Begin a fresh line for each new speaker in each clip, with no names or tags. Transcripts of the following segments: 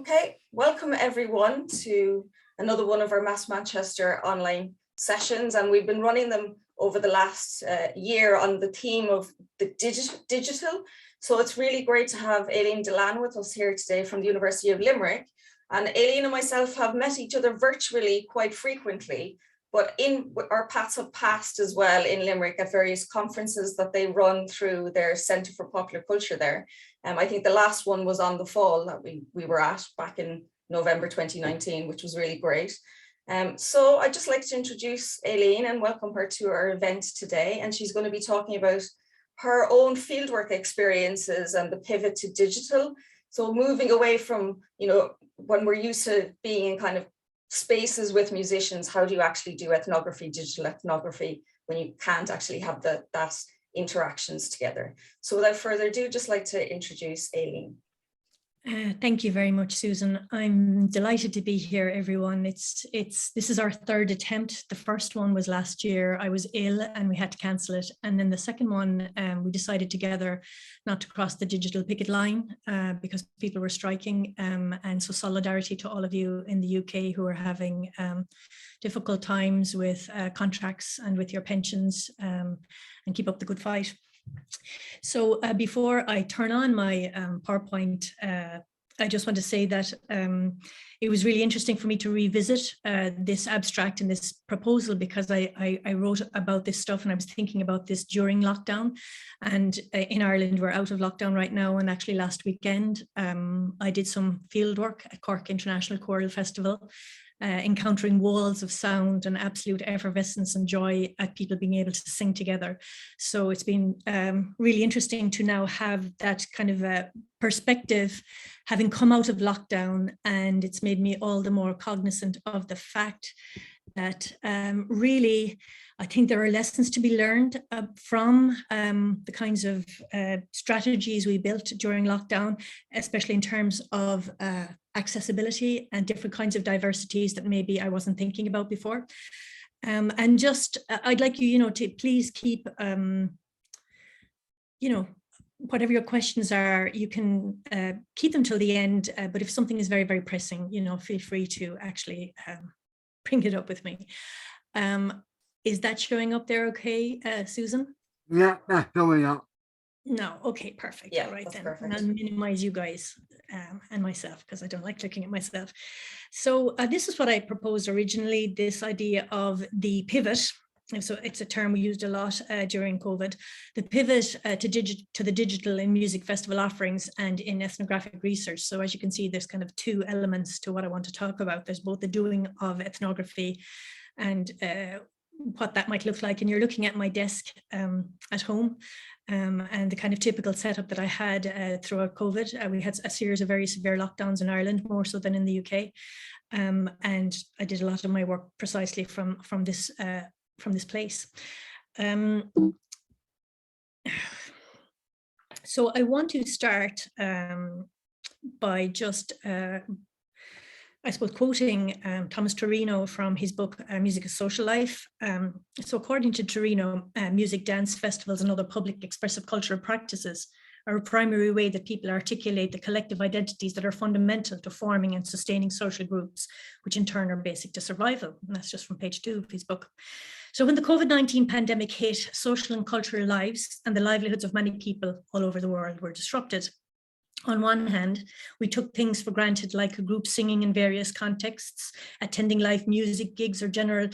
Okay, welcome everyone to another one of our Mass Manchester online sessions, and we've been running them over the last year on the theme of the digital. So it's really great to have Aileen Dillane with us here today from the University of Limerick. And Aileen and myself have met each other virtually quite frequently, but our paths have passed as well in Limerick at various conferences that they run through their Centre for Popular Culture there. I think the last one was on the fall that we were at back in November 2019, which was really great. So I'd just like to introduce Aileen and welcome her to our event today. And she's going to be talking about her own fieldwork experiences and the pivot to digital. So moving away from, when we're used to being in kind of spaces with musicians, how do you actually do ethnography, digital ethnography, when you can't actually have that interactions together? So without further ado, just like to introduce Aileen.
Thank you very much, Susan. I'm delighted to be here, everyone. This is our third attempt. The first one was last year. I was ill and we had to cancel it. And then the second one, we decided together not to cross the digital picket line because people were striking. And so solidarity to all of you in the UK who are having difficult times with contracts and with your pensions, and keep up the good fight. So before I turn on my PowerPoint, I just want to say that it was really interesting for me to revisit this abstract and this proposal, because I wrote about this stuff and I was thinking about this during lockdown. And in Ireland, we're out of lockdown right now. And actually last weekend, I did some field work at Cork International Choral Festival, encountering walls of sound and absolute effervescence and joy at people being able to sing together. So it's been really interesting to now have that kind of a perspective, having come out of lockdown, and it's made me all the more cognizant of the fact that really, I think there are lessons to be learned from the kinds of strategies we built during lockdown, especially in terms of accessibility and different kinds of diversities that maybe I wasn't thinking about before. And just, I'd like you, to please keep, whatever your questions are, you can keep them till the end. But if something is very, very pressing, feel free to actually bring it up with me. Is that showing up there okay, Susan?
Yeah, that's showing up.
No, okay, perfect.
Yeah,
all right then.
Perfect.
And I'll minimize you guys and myself, because I don't like looking at myself. So this is what I proposed originally, this idea of the pivot. So it's a term we used a lot during COVID, the pivot to the digital in music festival offerings and in ethnographic research. So as you can see, there's kind of two elements to what I want to talk about. There's both the doing of ethnography and what that might look like. And you're looking at my desk at home and the kind of typical setup that I had throughout COVID. We had a series of very severe lockdowns in Ireland, more so than in the UK. And I did a lot of my work precisely from this place. So I want to start by just I suppose quoting Thomas Turino from his book, Music as Social Life. So according to Turino, music, dance, festivals and other public expressive cultural practices are a primary way that people articulate the collective identities that are fundamental to forming and sustaining social groups, which in turn are basic to survival. And that's just from page 2 of his book. So when the COVID-19 pandemic hit, social and cultural lives and the livelihoods of many people all over the world were disrupted. On one hand, we took things for granted, like a group singing in various contexts, attending live music gigs or general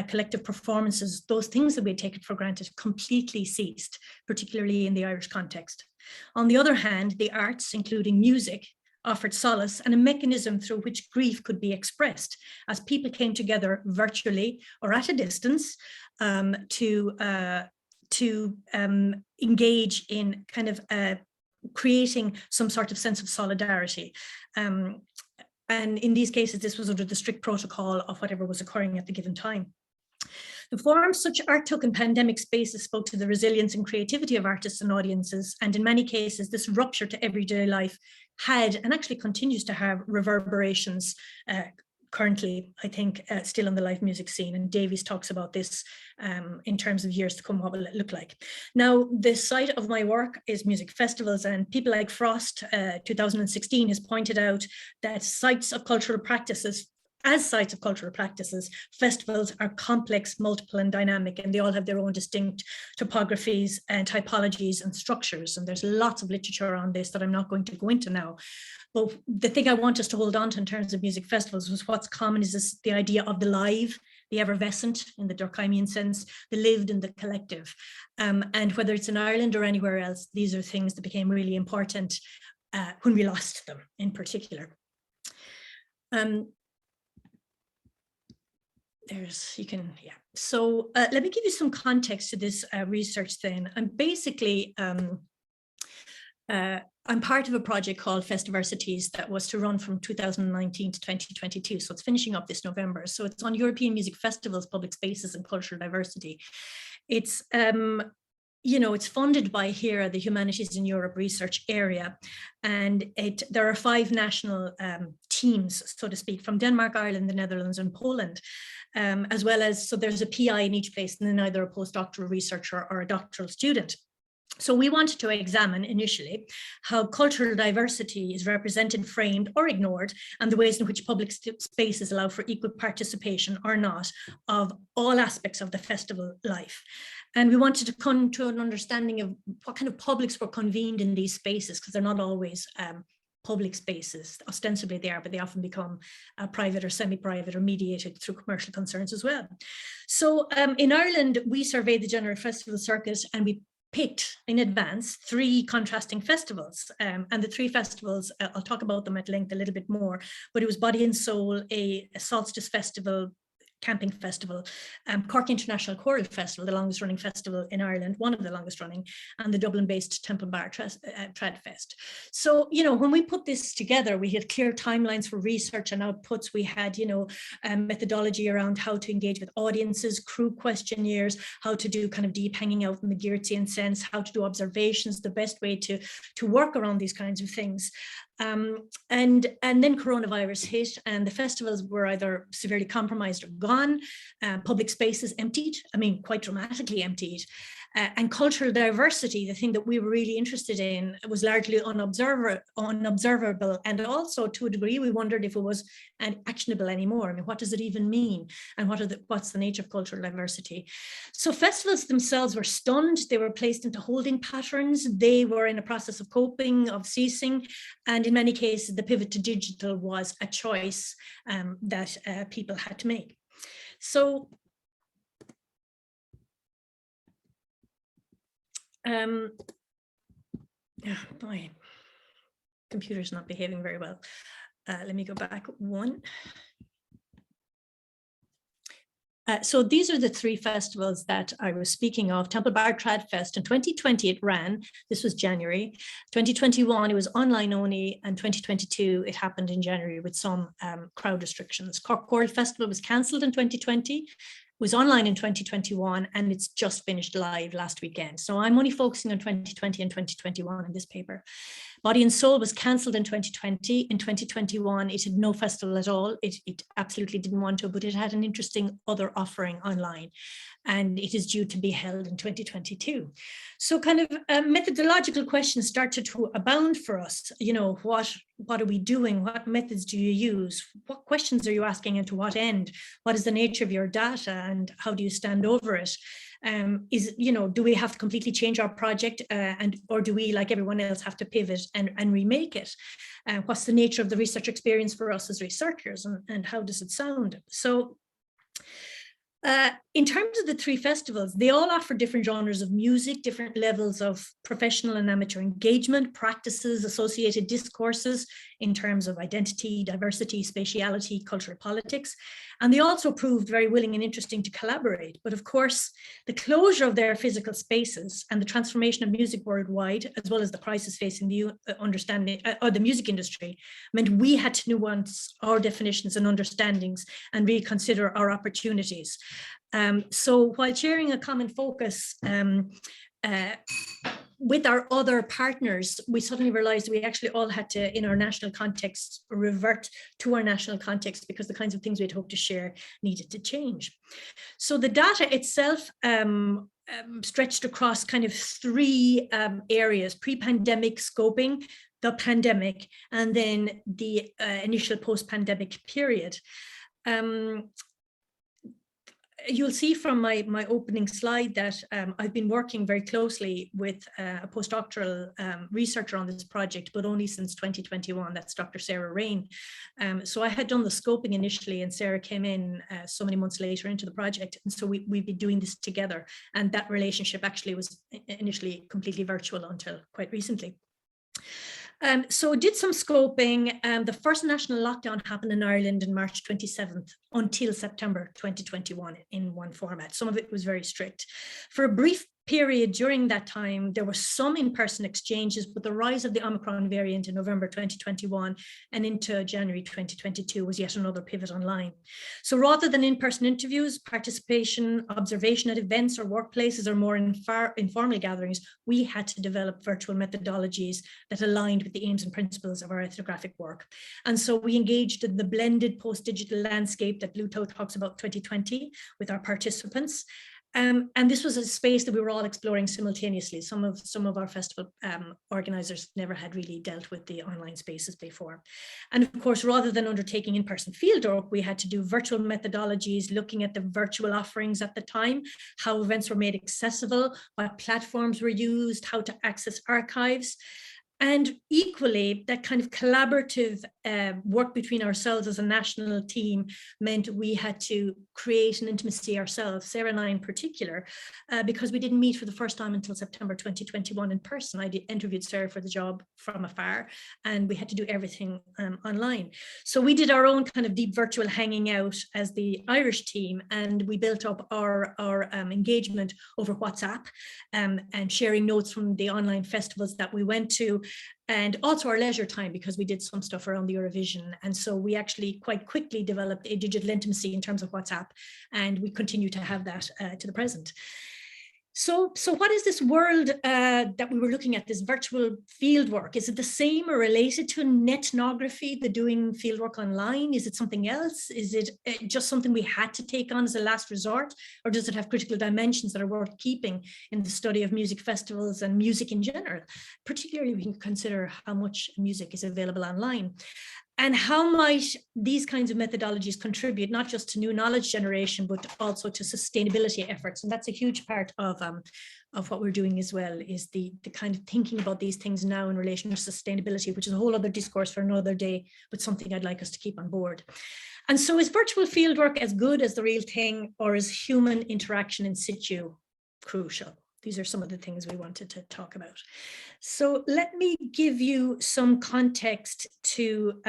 collective performances. Those things that we had taken for granted completely ceased, particularly in the Irish context. On the other hand, the arts, including music, offered solace and a mechanism through which grief could be expressed as people came together virtually or at a distance to engage in kind of creating some sort of sense of solidarity. And in these cases, this was under the strict protocol of whatever was occurring at the given time. The forms such art took in pandemic spaces spoke to the resilience and creativity of artists and audiences. And in many cases, this rupture to everyday life had and actually continues to have reverberations currently, I think, still on the live music scene. And Davies talks about this in terms of years to come, what will it look like? Now, the site of my work is music festivals, and people like Frost 2016 has pointed out that sites of cultural practices, festivals are complex, multiple and dynamic, and they all have their own distinct topographies and typologies and structures. And there's lots of literature on this that I'm not going to go into now. But the thing I want us to hold on to in terms of music festivals was what's common is this, the idea of the live, the effervescent in the Durkheimian sense, the lived and the collective. And whether it's in Ireland or anywhere else, these are things that became really important when we lost them in particular. So let me give you some context to this research then. And basically, I'm part of a project called FestiVersities that was to run from 2019 to 2022. So it's finishing up this November. So it's on European music festivals, public spaces, and cultural diversity. It's it's funded by HERA, the Humanities in Europe Research Area, and there are 5 national teams, so to speak, from Denmark, Ireland, the Netherlands, and Poland, as well as, so there's a PI in each place, and then either a postdoctoral researcher or a doctoral student. So we wanted to examine initially how cultural diversity is represented, framed, or ignored, and the ways in which public spaces allow for equal participation or not of all aspects of the festival life. And we wanted to come to an understanding of what kind of publics were convened in these spaces, because they're not always public spaces. Ostensibly they are, but they often become private or semi-private or mediated through commercial concerns as well. So in Ireland, we surveyed the general festival circuit, and we picked in advance 3 contrasting festivals, and the 3 festivals, I'll talk about them at length a little bit more, but it was Body and Soul, a solstice festival, camping festival, Cork International Choral Festival, the longest running festival in Ireland, one of the longest running, and the Dublin-based Temple Bar Tradfest. So, when we put this together, we had clear timelines for research and outputs. We had, methodology around how to engage with audiences, crew questionnaires, how to do kind of deep hanging out in the Geertzian sense, how to do observations, the best way to work around these kinds of things. And then coronavirus hit, and the festivals were either severely compromised or gone, public spaces emptied, quite dramatically emptied. And cultural diversity, the thing that we were really interested in, was largely unobservable. And also, to a degree, we wondered if it was actionable anymore. What does it even mean? And what's the nature of cultural diversity? So festivals themselves were stunned. They were placed into holding patterns. They were in a process of coping, of ceasing. And in many cases, the pivot to digital was a choice that people had to make. So my computer's not behaving very well. Let me go back one. So these are the 3 festivals that I was speaking of. Temple Bar Tradfest in 2020 it ran. This was January. 2021 it was online only, and 2022 it happened in January with some crowd restrictions. Cork Choral Festival was cancelled in 2020. Was online in 2021, and it's just finished live last weekend. So I'm only focusing on 2020 and 2021 in this paper. Body and Soul was cancelled in 2020. In 2021, it had no festival at all. It absolutely didn't want to, but it had an interesting other offering online, and it is due to be held in 2022. So kind of methodological questions started to abound for us. What are we doing? What methods do you use? What questions are you asking, and to what end? What is the nature of your data, and how do you stand over it? Do we have to completely change our project, or do we, like everyone else, have to pivot and remake it? What's the nature of the research experience for us as researchers, and how does it sound? So in terms of the 3 festivals, they all offer different genres of music, different levels of professional and amateur engagement, practices, associated discourses in terms of identity, diversity, spatiality, cultural politics. And they also proved very willing and interesting to collaborate. But of course, the closure of their physical spaces and the transformation of music worldwide, as well as the crisis facing the the music industry, meant we had to nuance our definitions and understandings and reconsider our opportunities. So while sharing a common focus, with our other partners, we suddenly realized we actually all had to, in our national context, revert to our national context because the kinds of things we'd hoped to share needed to change. So the data itself stretched across kind of three areas: pre-pandemic scoping, the pandemic, and then the initial post-pandemic period. You'll see from my opening slide that I've been working very closely with a postdoctoral researcher on this project, but only since 2021. That's Dr. Sarah Rain. So I had done the scoping initially, and Sarah came in so many months later into the project. And so we've been doing this together. And that relationship actually was initially completely virtual until quite recently. So did some scoping. The first national lockdown happened in Ireland on March 27th until September 2021 in one format. Some of it was very strict. For a brief period during that time, there were some in-person exchanges, but the rise of the Omicron variant in November 2021 and into January 2022 was yet another pivot online. So rather than in-person interviews, participation, observation at events or workplaces or more informal gatherings, we had to develop virtual methodologies that aligned with the aims and principles of our ethnographic work. And so we engaged in the blended post-digital landscape that Bluetooth talks about 2020 with our participants. And this was a space that we were all exploring simultaneously. Some of our festival organizers never had really dealt with the online spaces before. And of course, rather than undertaking in-person fieldwork, we had to do virtual methodologies, looking at the virtual offerings at the time, how events were made accessible, what platforms were used, how to access archives. And equally, that kind of collaborative work between ourselves as a national team meant we had to create an intimacy ourselves, Sarah and I in particular, because we didn't meet for the first time until September 2021 in person. I interviewed Sarah for the job from afar, and we had to do everything online. So we did our own kind of deep virtual hanging out as the Irish team, and we built up our engagement over WhatsApp and sharing notes from the online festivals that we went to, and also our leisure time, because we did some stuff around the Eurovision. And so we actually quite quickly developed a digital intimacy in terms of WhatsApp, and we continue to have that to the present. So what is this world that we were looking at, this virtual fieldwork? Is it the same or related to ethnography, the doing fieldwork online? Is it something else? Is it just something we had to take on as a last resort? Or does it have critical dimensions that are worth keeping in the study of music festivals and music in general? Particularly, we can consider how much music is available online. And how might these kinds of methodologies contribute not just to new knowledge generation, but also to sustainability efforts? And that's a huge part of what we're doing as well, is the kind of thinking about these things now in relation to sustainability, which is a whole other discourse for another day, but something I'd like us to keep on board. And so is virtual fieldwork as good as the real thing, or is human interaction in situ crucial? These are some of the things we wanted to talk about. So let me give you some context to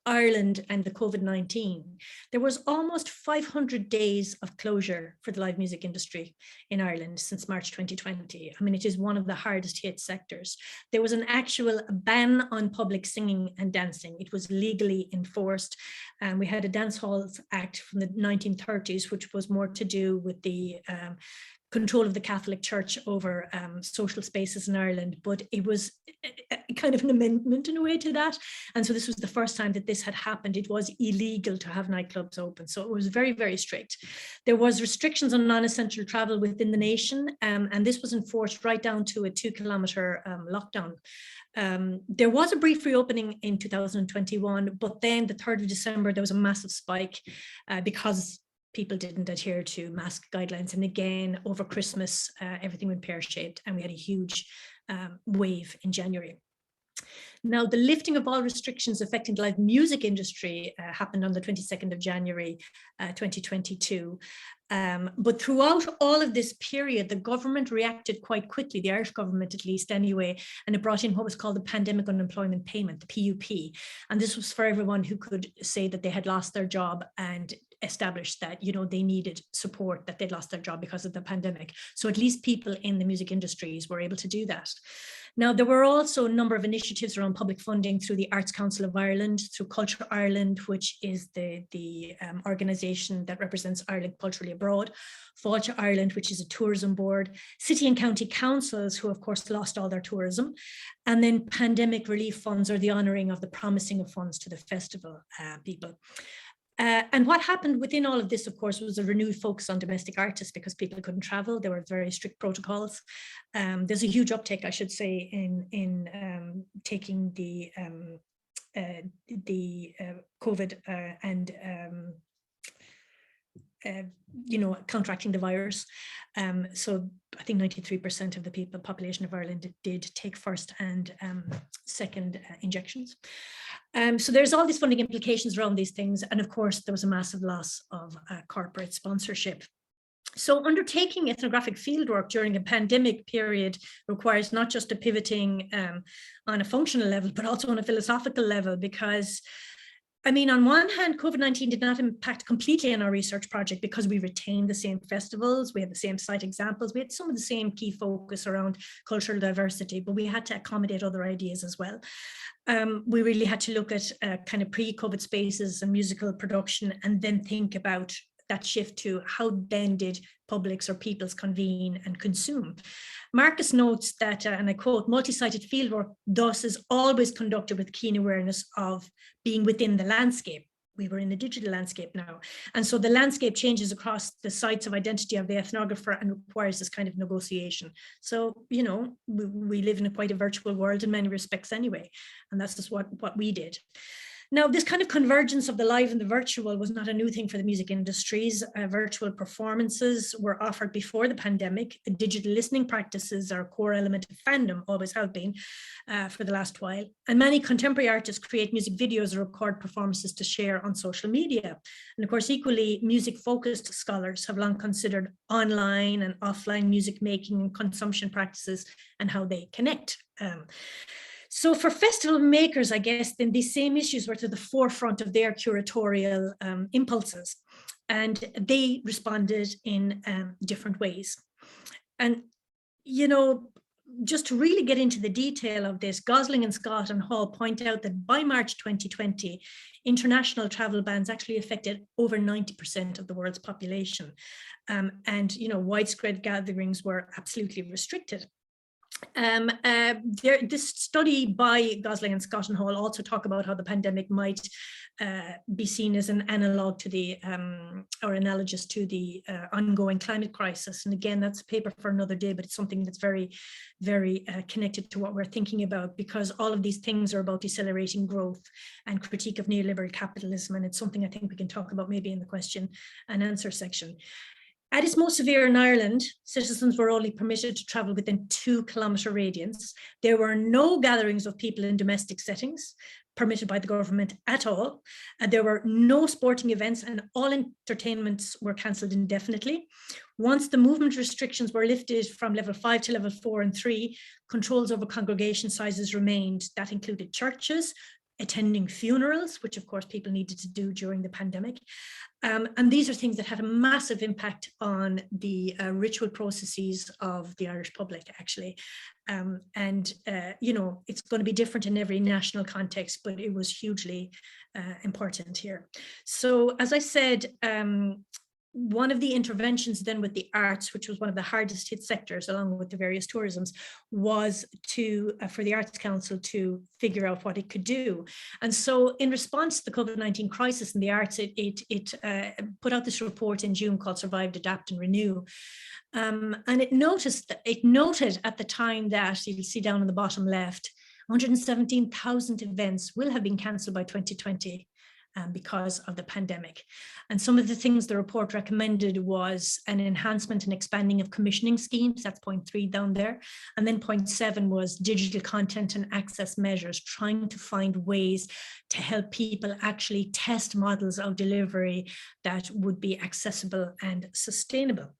Ireland and the COVID-19. There was almost 500 days of closure for the live music industry in Ireland since March 2020. I mean, it is one of the hardest hit sectors. There was an actual ban on public singing and dancing. It was legally enforced. And we had a Dance Halls Act from the 1930s, which was more to do with the control of the Catholic Church over social spaces in Ireland, but it was kind of an amendment in a way to that. And so this was the first time that this had happened. It was illegal to have nightclubs open. So it was very, very strict. There was restrictions on non-essential travel within the nation, and this was enforced right down to a 2-kilometer lockdown. There was a brief reopening in 2021, but then the 3rd of December, there was a massive spike because people didn't adhere to mask guidelines. And again, over Christmas, everything went pear-shaped, and we had a huge wave in January. Now, the lifting of all restrictions affecting the live music industry happened on the 22nd of January, 2022. But throughout all of this period, the government reacted quite quickly, the Irish government at least anyway, and it brought in what was called the Pandemic Unemployment Payment, the PUP. And this was for everyone who could say that they had lost their job and established that, you know, they needed support, that they'd lost their job because of the pandemic. So at least people in the music industries were able to do that. Now, there were also a number of initiatives around public funding through the Arts Council of Ireland, through Culture Ireland, which is the organisation that represents Ireland culturally abroad, Fáilte Ireland, which is a tourism board, city and county councils, who of course lost all their tourism, and then pandemic relief funds, or the honouring of the promising of funds to the festival people. And what happened within all of this, of course, was a renewed focus on domestic artists because people couldn't travel. There were very strict protocols. There's a huge uptake, I should say, in taking the COVID and you know, counteracting the virus. So I think 93% of the population of Ireland did take first and second injections. So there's all these funding implications around these things. And of course, there was a massive loss of corporate sponsorship. So undertaking ethnographic fieldwork during a pandemic period requires not just a pivoting on a functional level, but also on a philosophical level, because I mean, on one hand, COVID-19 did not impact completely on our research project because we retained the same festivals, we had the same site examples, we had some of the same key focus around cultural diversity, but we had to accommodate other ideas as well. We really had to look at kind of pre-COVID spaces and musical production, and then think about that shift to how then did publics or peoples convene and consume. Marcus notes that, and I quote, multi-sited fieldwork thus is always conducted with keen awareness of being within the landscape. We were in the digital landscape now. And so the landscape changes across the sites of identity of the ethnographer and requires this kind of negotiation. So, you know, we live in a quite a virtual world in many respects anyway. And that's just what we did. Now, this kind of convergence of the live and the virtual was not a new thing for the music industries. Virtual performances were offered before the pandemic. Digital listening practices are a core element of fandom, always have been for the last while. And many contemporary artists create music videos or record performances to share on social media. And of course, equally, music-focused scholars have long considered online and offline music making and consumption practices and how they connect. So for festival makers, I guess, then these same issues were to the forefront of their curatorial impulses, and they responded in different ways. And, you know, just to really get into the detail of this, Gosling and Scott and Hall point out that by March 2020, international travel bans actually affected over 90% of the world's population. And, you know, widespread gatherings were absolutely restricted. This study by Gosling and Scott and Hall also talk about how the pandemic might be seen as an analog to the or analogous to the ongoing climate crisis. And again, that's a paper for another day, but it's something that's very, very connected to what we're thinking about, because all of these things are about decelerating growth and critique of neoliberal capitalism. And it's something I think we can talk about maybe in the question and answer section. At its most severe in Ireland, citizens were only permitted to travel within 2-kilometre radius. There were no gatherings of people in domestic settings permitted by the government at all. There were no sporting events, and all entertainments were cancelled indefinitely. Once the movement restrictions were lifted from level 5 to level 4 and 3, controls over congregation sizes remained. That included churches, attending funerals, which of course people needed to do during the pandemic. And these are things that had a massive impact on the ritual processes of the Irish public, actually. You know, it's going to be different in every national context, but it was hugely important here. So as I said, one of the interventions then with the arts, which was one of the hardest hit sectors along with the various tourisms, was to for the Arts Council to figure out what it could do. And so in response to the COVID-19 crisis in the arts, it put out this report in June called Survive, Adapt and Renew. And it noted at the time that, you'll see down on the bottom left, 117,000 events will have been cancelled by 2020. Because of the pandemic. And some of the things the report recommended was an enhancement and expanding of commissioning schemes, that's point 3 down there. And then point 7 was digital content and access measures, trying to find ways to help people actually test models of delivery that would be accessible and sustainable.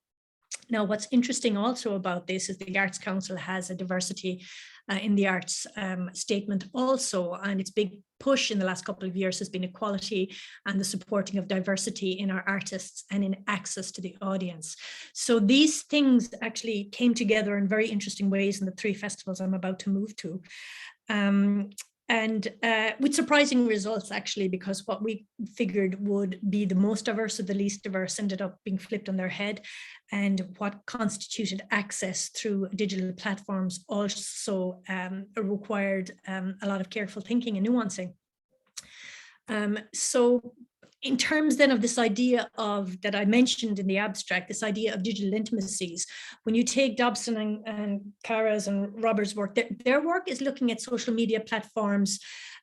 Now, what's interesting also about this is the Arts Council has a diversity in the arts statement also, and its big push in the last couple of years has been equality and the supporting of diversity in our artists and in access to the audience. So these things actually came together in very interesting ways in the 3 festivals I'm about to move to. And with surprising results, actually, because what we figured would be the most diverse or the least diverse ended up being flipped on their head. And what constituted access through digital platforms also required a lot of careful thinking and nuancing. So in terms then of this idea of that I mentioned in the abstract, this idea of digital intimacies, when you take Dobson and Caraha's and Robert's work, their work is looking at social media platforms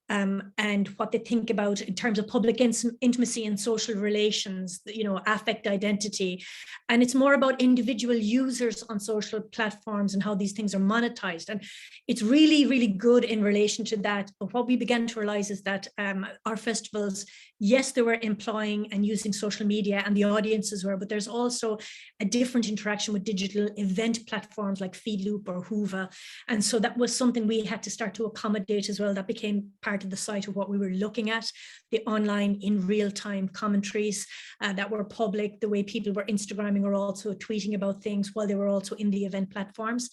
and what they think about in terms of public intimacy and social relations, you know, affect identity. And it's more about individual users on social platforms and how these things are monetized. And it's really, really good in relation to that. But what we began to realize is that our festivals, yes, they were employing and using social media and the audiences were, but there's also a different interaction with digital event platforms like Feedloop or Whova. And so that was something we had to start to accommodate as well. That became part of the site of what we were looking at, the online in real-time commentaries that were public, the way people were Instagramming or also tweeting about things while they were also in the event platforms.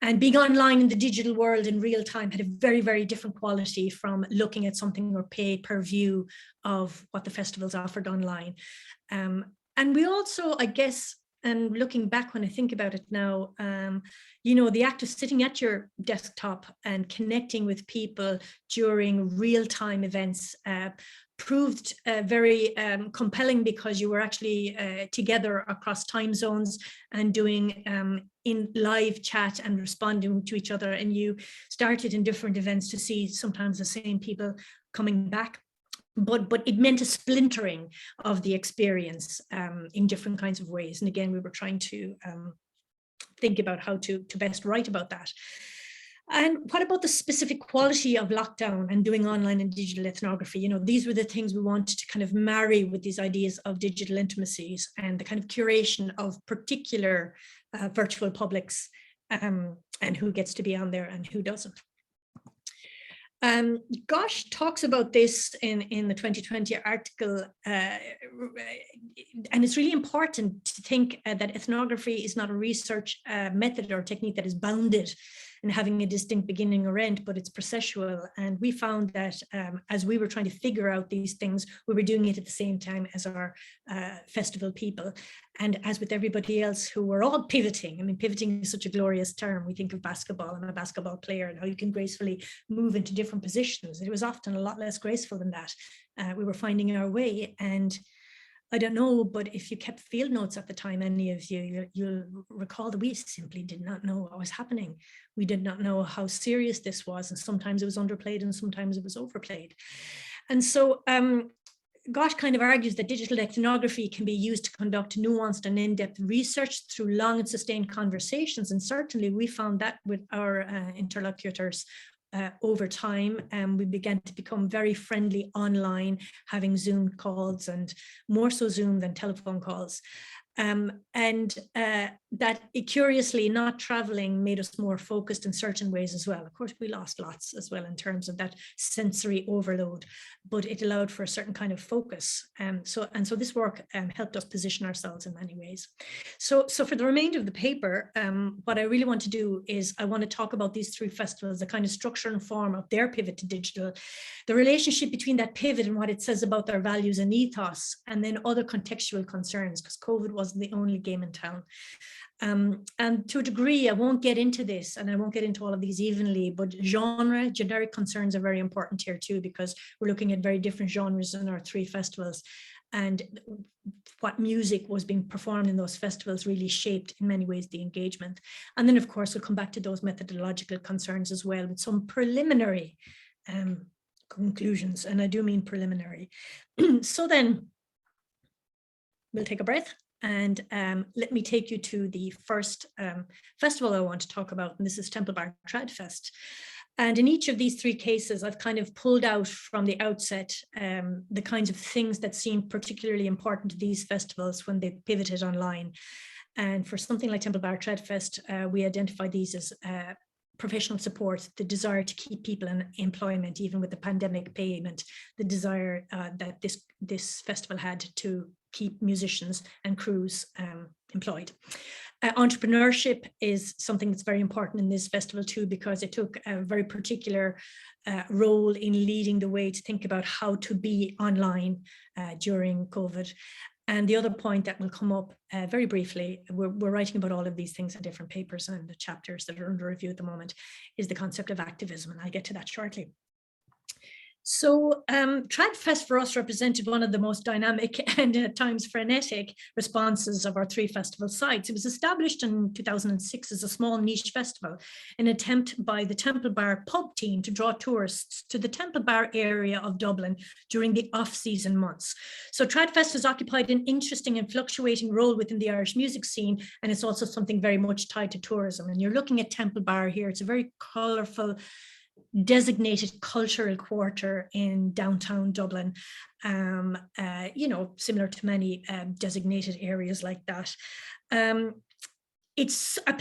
And being online in the digital world in real time had a very, very different quality from looking at something or pay per view of what the festivals offered online. And we also, I guess, and looking back when I think about it now, you know, the act of sitting at your desktop and connecting with people during real-time events proved very compelling because you were actually together across time zones and doing in live chat and responding to each other. And you started in different events to see sometimes the same people coming back. But it meant a splintering of the experience in different kinds of ways. And again, we were trying to think about how to best write about that. And what about the specific quality of lockdown and doing online and digital ethnography? You know, these were the things we wanted to kind of marry with these ideas of digital intimacies and the kind of curation of particular virtual publics and who gets to be on there and who doesn't. Gosh talks about this in the 2020 article, and it's really important to think that ethnography is not a research method or technique that is bounded and having a distinct beginning or end, but it's processual. And we found that as we were trying to figure out these things, we were doing it at the same time as our festival people. And as with everybody else who were all pivoting, I mean, pivoting is such a glorious term. We think of basketball and a basketball player and how you can gracefully move into different positions. It was often a lot less graceful than that. We were finding our way. And I don't know, but if you kept field notes at the time, any of you'll recall that we simply did not know what was happening. We did not know how serious this was. And sometimes it was underplayed and sometimes it was overplayed. And so Gosh kind of argues that digital ethnography can be used to conduct nuanced and in-depth research through long and sustained conversations. And certainly we found that with our interlocutors over time, and we began to become very friendly online, having Zoom calls and more so Zoom than telephone calls. That curiously not traveling made us more focused in certain ways as well. Of course, we lost lots as well in terms of that sensory overload, but it allowed for a certain kind of focus. So this work helped us position ourselves in many ways. So for the remainder of the paper, what I really want to do is I want to talk about these 3 festivals, the kind of structure and form of their pivot to digital, the relationship between that pivot and what it says about their values and ethos, and then other contextual concerns, because COVID wasn't the only game in town. And to a degree, I won't get into this and I won't get into all of these evenly, but generic concerns are very important here too, because we're looking at very different genres in our 3 festivals. And what music was being performed in those festivals really shaped in many ways the engagement. And then of course, we'll come back to those methodological concerns as well with some preliminary conclusions. And I do mean preliminary. So then we'll take a breath. And let me take you to the first festival I want to talk about, and this is Temple Bar Tradfest. And in each of these 3 cases, I've kind of pulled out from the outset the kinds of things that seemed particularly important to these festivals when they pivoted online. And for something like Temple Bar Tradfest, we identify these as professional support, the desire to keep people in employment, even with the pandemic payment, the desire that this festival had to keep musicians and crews employed. Entrepreneurship is something that's very important in this festival too, because it took a very particular role in leading the way to think about how to be online during COVID. And the other point that will come up very briefly, we're writing about all of these things in different papers and the chapters that are under review at the moment, is the concept of activism, and I'll get to that shortly. So Tradfest for us represented one of the most dynamic and at times frenetic responses of our 3 festival sites. It was established in 2006 as a small niche festival, an attempt by the Temple Bar pub team to draw tourists to the Temple Bar area of Dublin during the off-season months. So Tradfest has occupied an interesting and fluctuating role within the Irish music scene, and it's also something very much tied to tourism. And you're looking at Temple Bar here. It's a very colourful, designated cultural quarter in downtown Dublin, you know, similar to many designated areas like that. It's a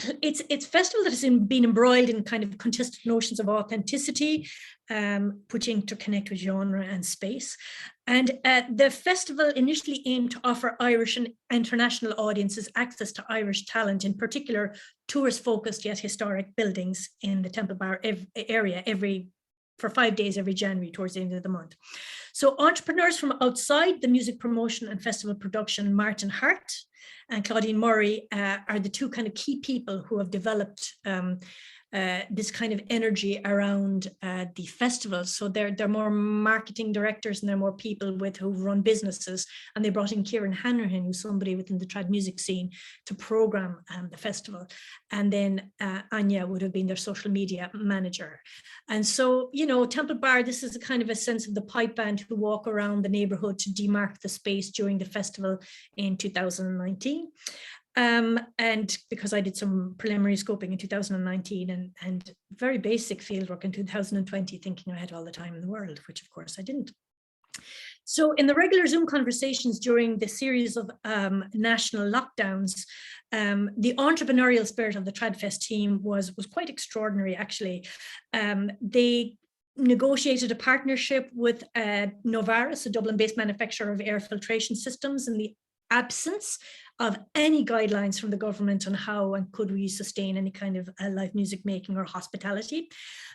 festival that has been embroiled in kind of contested notions of authenticity, which interconnect with genre and space. And the festival initially aimed to offer Irish and international audiences access to Irish talent, in particular tourist-focused yet historic buildings in the Temple Bar area for 5 days every January towards the end of the month. So entrepreneurs from outside the music promotion and festival production, Martin Hart and Claudine Murray, are the 2 kind of key people who have developed this kind of energy around the festival. So they're more marketing directors, and they're more people who run businesses. And they brought in Kieran Hanrahan, who's somebody within the trad music scene, to program the festival. And then Anya would have been their social media manager. And so, you know, Temple Bar, this is a kind of a sense of the pipe band who walk around the neighborhood to demark the space during the festival in 2019. And because I did some preliminary scoping in 2019 and very basic fieldwork in 2020, thinking I had all the time in the world, which of course I didn't. So in the regular Zoom conversations during the series of national lockdowns, the entrepreneurial spirit of the Tradfest team was quite extraordinary, actually. They negotiated a partnership with Novaris, a Dublin-based manufacturer of air filtration systems, in the absence of any guidelines from the government on how and could we sustain any kind of live music making or hospitality.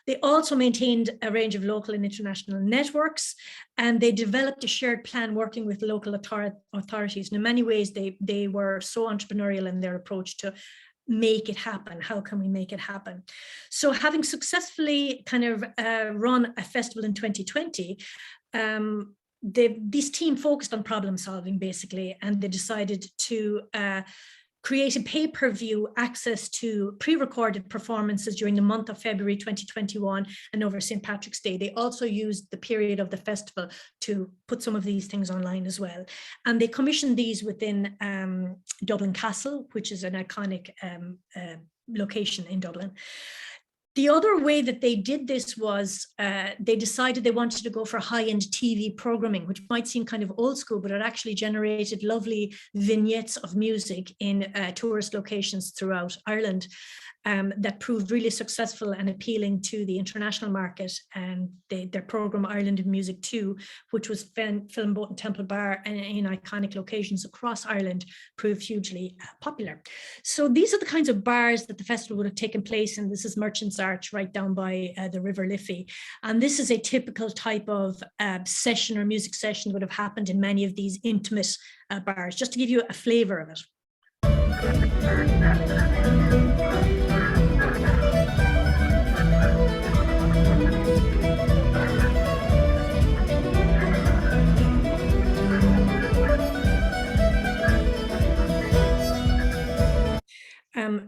They also maintained a range of local and international networks, and they developed a shared plan working with local authorities. And in many ways, they were so entrepreneurial in their approach to make it happen. How can we make it happen? So having successfully kind of run a festival in 2020, this team focused on problem solving, basically, and they decided to create a pay-per-view access to pre-recorded performances during the month of February 2021 and over St. Patrick's Day. They also used the period of the festival to put some of these things online as well. And they commissioned these within Dublin Castle, which is an iconic location in Dublin. The other way that they did this was they decided they wanted to go for high-end TV programming, which might seem kind of old school, but it actually generated lovely vignettes of music in tourist locations throughout Ireland that proved really successful and appealing to the international market. And their program Ireland in Music 2, which was filmed both in Temple Bar and in iconic locations across Ireland, proved hugely popular. So these are the kinds of bars that the festival would have taken place in. This is Merchant's Arch right down by the River Liffey. And this is a typical type of session or music session that would have happened in many of these intimate bars, just to give you a flavor of it.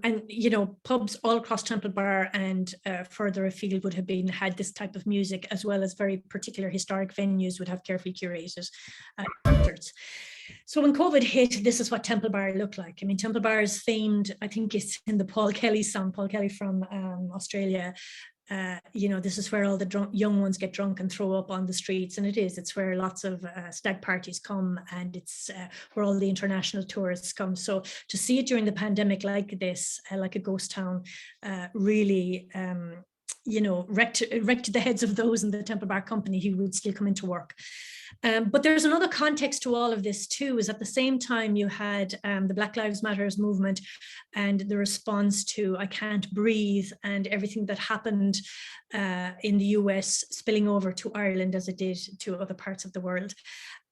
And, you know, pubs all across Temple Bar and further afield would have had this type of music, as well as very particular historic venues would have carefully curated concerts. So when COVID hit, this is what Temple Bar looked like. I mean, Temple Bar is famed, I think it's in the Paul Kelly song, Paul Kelly from Australia, this is where all the young ones get drunk and throw up on the streets, and it's where lots of stag parties come, and it's where all the international tourists come. So to see it during the pandemic like this, like a ghost town, really wrecked the heads of those in the Temple Bar company who would still come into work. But there's another context to all of this too, is at the same time you had the Black Lives Matters movement and the response to I Can't Breathe and everything that happened in the US spilling over to Ireland as it did to other parts of the world.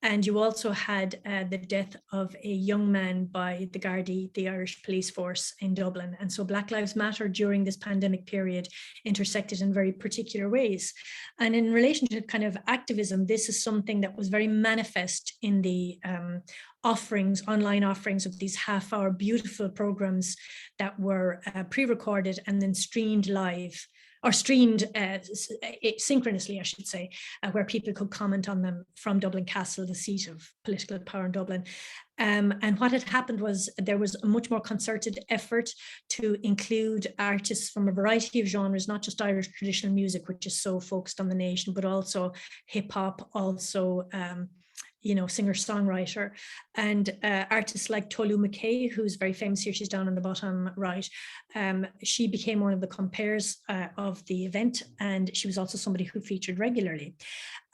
And you also had the death of a young man by the Gardaí, the Irish police force in Dublin. And so Black Lives Matter during this pandemic period intersected in very particular ways. And in relation to kind of activism, this is something that was very manifest in the online offerings of these half-hour beautiful programs that were pre-recorded and then streamed live, or streamed synchronously, I should say, where people could comment on them from Dublin Castle, the seat of political power in Dublin. And what had happened was there was a much more concerted effort to include artists from a variety of genres, not just Irish traditional music, which is so focused on the nation, but also hip hop, also singer-songwriter, and artists like Tolu McKay, who's very famous here, she's down on the bottom right. She became one of the compares of the event, and she was also somebody who featured regularly,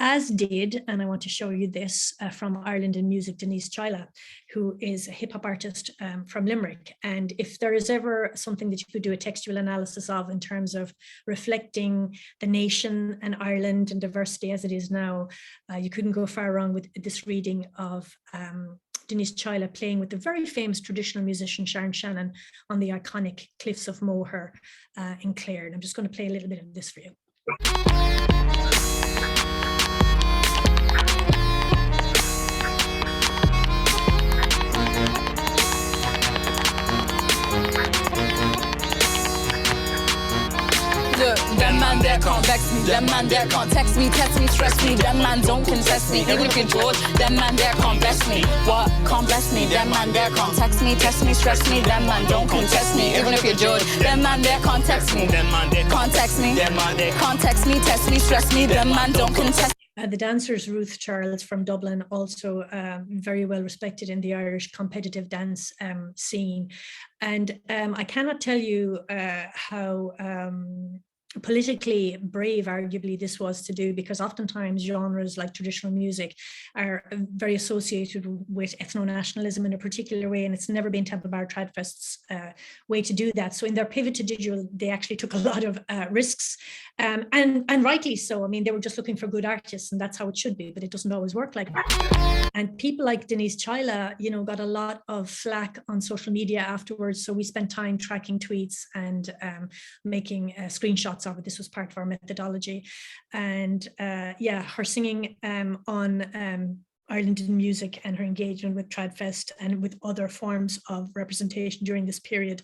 as did, and I want to show you this from Ireland in Music, Denise Chyla, who is a hip hop artist from Limerick. And if there is ever something that you could do a textual analysis of in terms of reflecting the nation and Ireland and diversity as it is now, you couldn't go far wrong with this reading of Denise Chyla playing with the very famous traditional musician Sharon Shannon on the iconic cliffs of Moher in Clare. And I'm just going to play a little bit of this for you.
Look, them man there can't vex me, them man there can't text me, stress me, them man don't contest me, even if you're George, them man there can't bless me. What? Can't bless me, them man there can't text me, stress me, them man don't contest me, even if you're George, them man there can't text me, them man there can't text me, them man there can't text me, stress me, them man don't contest me.
The dancers Ruth Charles from Dublin, also very well respected in the Irish competitive dance scene. And I cannot tell you how politically brave arguably this was to do, because oftentimes genres like traditional music are very associated with ethno-nationalism in a particular way, and it's never been Temple Bar Tradfest's way to do that. So in their pivot to digital, they actually took a lot of risks, and rightly so. I mean, they were just looking for good artists, and that's how it should be, but it doesn't always work like that. And people like Denise Chyla, got a lot of flack on social media afterwards. So we spent time tracking tweets and making screenshots of it. This was part of our methodology. And her singing on Ireland in Music and her engagement with Tradfest and with other forms of representation during this period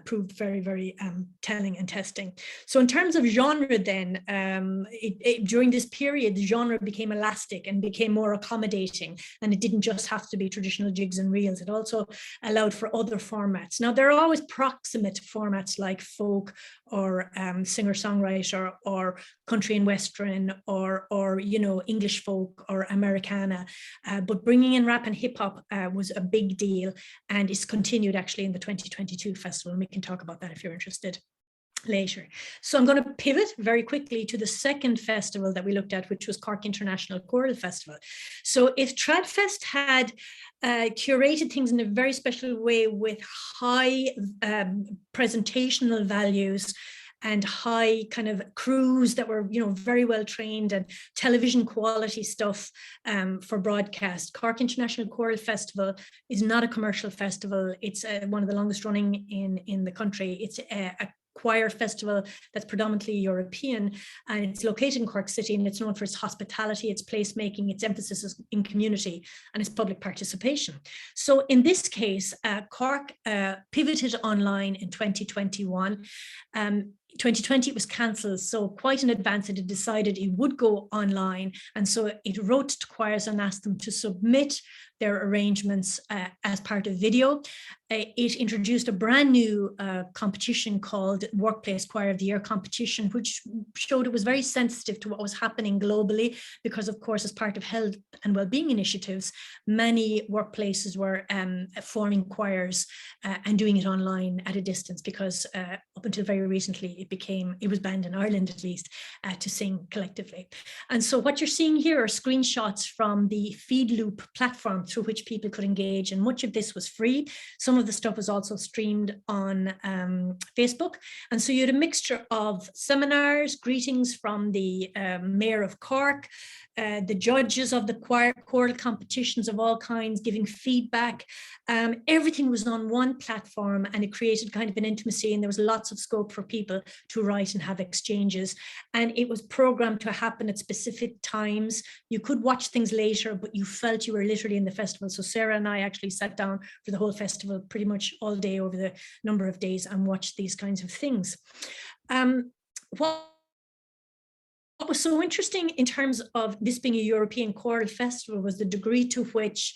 proved very, very telling and testing. So in terms of genre then, during this period, the genre became elastic and became more accommodating, and it didn't just have to be traditional jigs and reels. It also allowed for other formats. Now, there are always proximate formats like folk or singer-songwriter or country and western or English folk or Americana. But bringing in rap and hip hop was a big deal, and is continued actually in the 2022 festival. And we can talk about that if you're interested later. So I'm going to pivot very quickly to the second festival that we looked at, which was Cork International Choral Festival. So if Tradfest had curated things in a very special way with high presentational values and high kind of crews that were, very well trained, and television quality stuff for broadcast. Cork International Choral Festival is not a commercial festival. It's one of the longest running in the country. It's a choir festival that's predominantly European, and it's located in Cork City, and it's known for its hospitality, its placemaking, its emphasis in community, and its public participation. So in this case, Cork pivoted online in 2021. 2020 it was cancelled, so quite in advance it had decided it would go online, and so it wrote to choirs and asked them to submit their arrangements as part of video. It introduced a brand new competition called Workplace Choir of the Year competition, which showed it was very sensitive to what was happening globally, because of course, as part of health and well-being initiatives, many workplaces were forming choirs and doing it online at a distance, because up until very recently, it was banned in Ireland at least to sing collectively. And so what you're seeing here are screenshots from the Feedloop platform through which people could engage, and much of this was free. Some of the stuff was also streamed on Facebook. And so you had a mixture of seminars, greetings from the Mayor of Cork, the judges of the choral competitions of all kinds giving feedback. Everything was on one platform, and it created kind of an intimacy, and there was lots of scope for people to write and have exchanges. And it was programmed to happen at specific times. You could watch things later, but you felt you were literally in the festival. So Sarah and I actually sat down for the whole festival pretty much all day over the number of days and watched these kinds of things. What was so interesting in terms of this being a European choral festival was the degree to which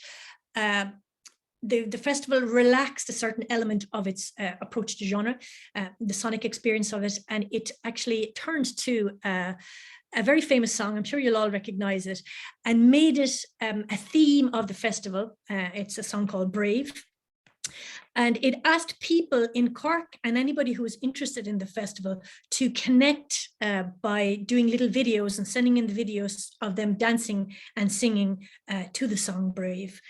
the festival relaxed a certain element of its approach to genre, the sonic experience of it, and it actually turned to a very famous song, I'm sure you'll all recognize it, and made it a theme of the festival. It's a song called Brave. And it asked people in Cork and anybody who was interested in the festival to connect by doing little videos and sending in the videos of them dancing and singing to the song Brave.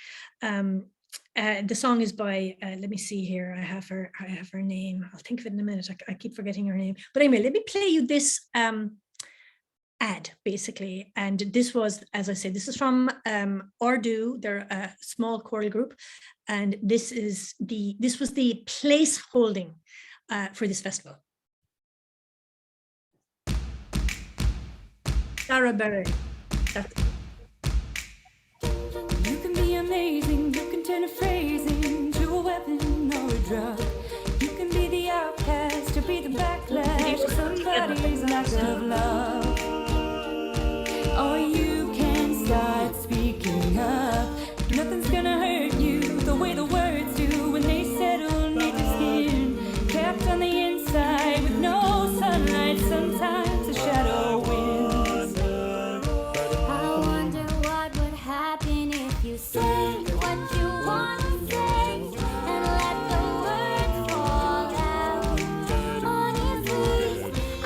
The song is by, let me see here, I have her name. I'll think of it in a minute. I keep forgetting her name. But anyway, let me play you this ad basically. And this was, as I said, this is from Ordu. They're a small choral group. And this was the place holding for this festival. Sarah Berry.
You can be amazing, you can turn a phrase into a weapon or a drug. You can be the outcast or be the backlash of somebody's lack of love. Or you can start speaking up. Nothing's gonna hurt you the way the words do when they settle near your skin. Kept on the inside with no sunlight, sometimes a shadow wins. I wonder what would happen if you say what you want to say and let the words fall out. Honestly,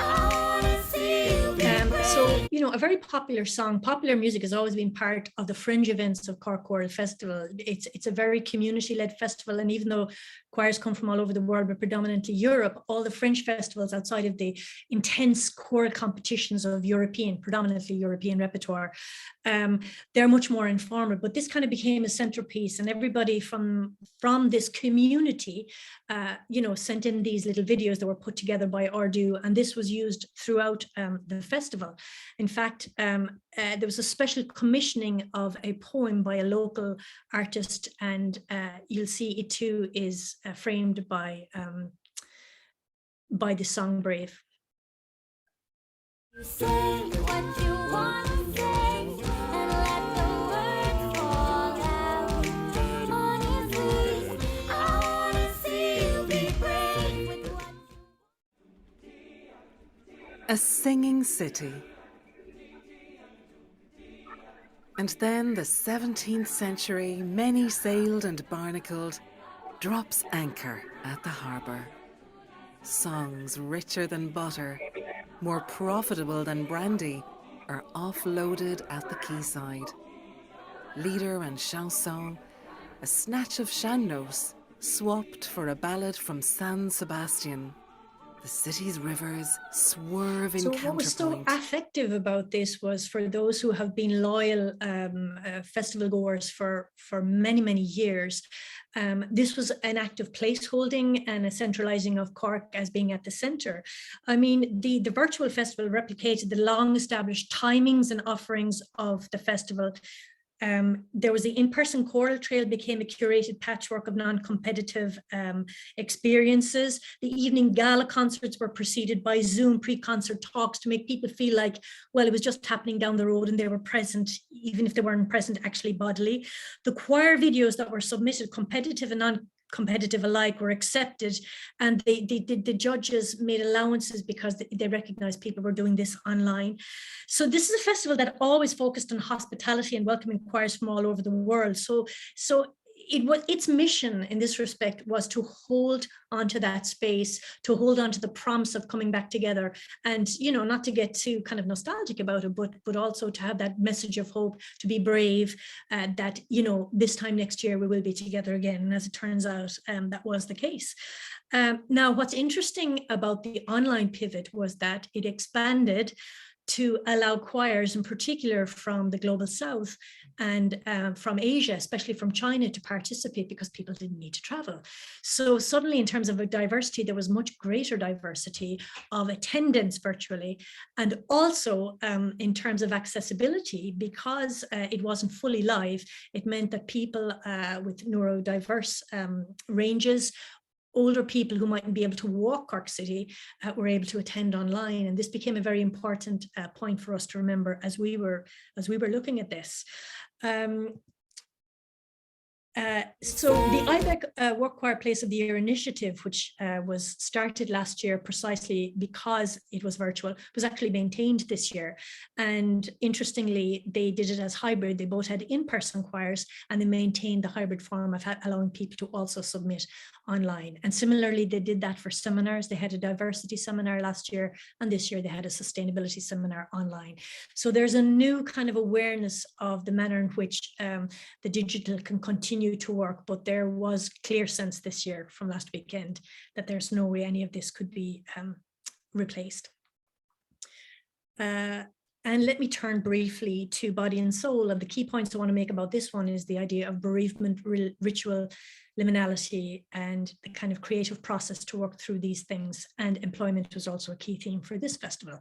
I wanna see you be brave.
So, you know, a very popular song, popular music has always been part of the fringe events of Cork Choral Festival. It's a very community-led festival, and even though choirs come from all over the world, but predominantly Europe, all the fringe festivals outside of the intense choral competitions of predominantly European repertoire, they're much more informal, but this kind of became a centerpiece, and everybody from this community, you know, sent in these little videos that were put together by Ordu, and this was used throughout the festival. In fact, there was a special commissioning of a poem by a local artist, and you'll see it too is framed by the song Brave.
You say what you want to say and let the words fall out. Honestly, I wanna see you be brave with what
A singing city. And then the 17th century, many-sailed and barnacled, drops anchor at the harbour. Songs richer than butter, more profitable than brandy, are offloaded at the quayside. Lieder and chanson, a snatch of shannos, swapped for a ballad from San Sebastian. The city's rivers swerve in counterpoint.
So what was so affective about this was, for those who have been loyal festival goers for many, many years, this was an act of placeholding and a centralizing of Cork as being at the center. I mean, the virtual festival replicated the long established timings and offerings of the festival, There was the in-person choral trail became a curated patchwork of non-competitive experiences. The evening gala concerts were preceded by Zoom pre-concert talks to make people feel like, well, it was just happening down the road and they were present, even if they weren't present actually bodily. The choir videos that were submitted, competitive and non-competitive alike, were accepted, and the judges made allowances because they recognized people were doing this online. So this is a festival that always focused on hospitality and welcoming choirs from all over the world. So its mission in this respect was to hold onto that space, to hold onto the promise of coming back together, and not to get too kind of nostalgic about it, but also to have that message of hope, to be brave, that this time next year we will be together again. And as it turns out, that was the case. Now, what's interesting about the online pivot was that it expanded to allow choirs, in particular from the global south and from Asia, especially from China, to participate because people didn't need to travel. So suddenly, in terms of a diversity, there was much greater diversity of attendance virtually, and also in terms of accessibility, because it wasn't fully live. It meant that people with neurodiverse ranges, older people who mightn't be able to walk Cork City, were able to attend online, and this became a very important point for us to remember as we were looking at this. So the IBEC Work Choir Place of the Year initiative, which was started last year precisely because it was virtual, was actually maintained this year. And interestingly, they did it as hybrid. They both had in-person choirs, and they maintained the hybrid form of allowing people to also submit online. And similarly, they did that for seminars. They had a diversity seminar last year, and this year they had a sustainability seminar online. So there's a new kind of awareness of the manner in which the digital can continue to work, but there was clear sense this year from last weekend that there's no way any of this could be replaced. And let me turn briefly to Body and Soul. And the key points I want to make about this one is the idea of bereavement, ritual, liminality, and the kind of creative process to work through these things. And employment was also a key theme for this festival.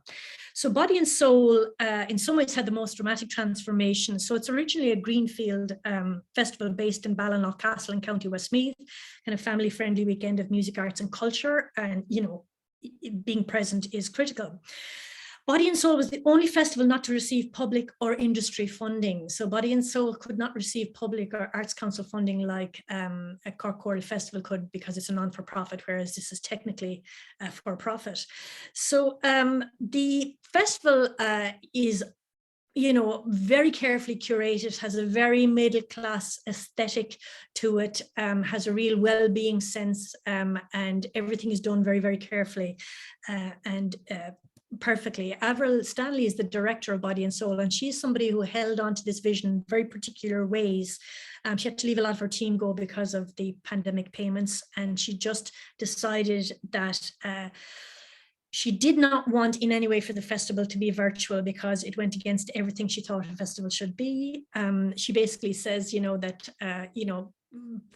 So Body and Soul, in some ways, had the most dramatic transformation. So it's originally a greenfield festival based in Ballinlough Castle in County Westmeath, kind of family-friendly weekend of music, arts, and culture. And, being present is critical. Body and Soul was the only festival not to receive public or industry funding. So Body and Soul could not receive public or Arts Council funding like a Cork Choral Festival could, because it's a non-for-profit, whereas this is technically for profit. So the festival is very carefully curated, has a very middle-class aesthetic to it, has a real well-being sense, and everything is done very, very carefully and perfectly. Avril Stanley is the director of Body and Soul, and she's somebody who held on to this vision in very particular ways. She had to leave a lot of her team go because of the pandemic payments, and she just decided that she did not want in any way for the festival to be virtual because it went against everything she thought a festival should be. She basically says, that,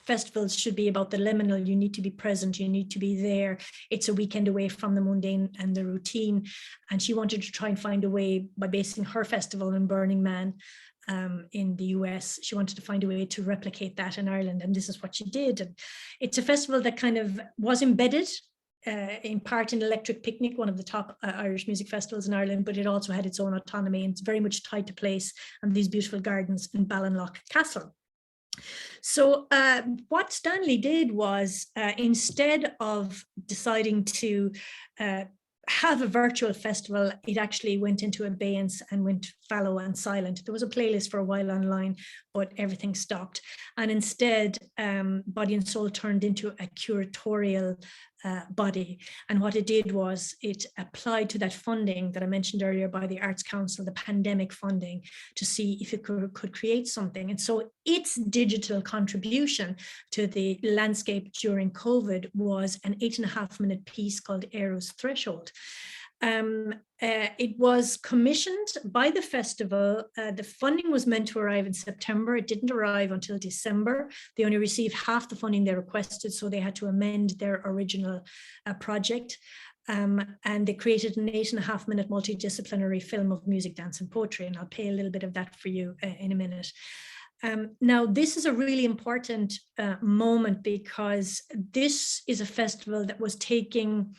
festivals should be about the liminal. You need to be present, you need to be there. It's a weekend away from the mundane and the routine. And she wanted to try and find a way, by basing her festival in Burning Man in the US, she wanted to find a way to replicate that in Ireland. And this is what she did. And it's a festival that kind of was embedded in part in Electric Picnic, one of the top Irish music festivals in Ireland, but it also had its own autonomy, and it's very much tied to place and these beautiful gardens in Ballinlough Castle. So what Stanley did was, instead of deciding to have a virtual festival, it actually went into abeyance and went fallow and silent. There was a playlist for a while online, but everything stopped. And instead, Body and Soul turned into a curatorial body. And what it did was it applied to that funding that I mentioned earlier by the Arts Council, the pandemic funding, to see if it could create something. And so its digital contribution to the landscape during COVID was an 8.5-minute piece called Eros Threshold. It was commissioned by the festival. The funding was meant to arrive in September. It didn't arrive until December. They only received half the funding they requested, so they had to amend their original project. and they created an 8.5-minute multidisciplinary film of music, dance, and poetry. And I'll play a little bit of that for you in a minute. Now, this is a really important moment, because this is a festival that was taking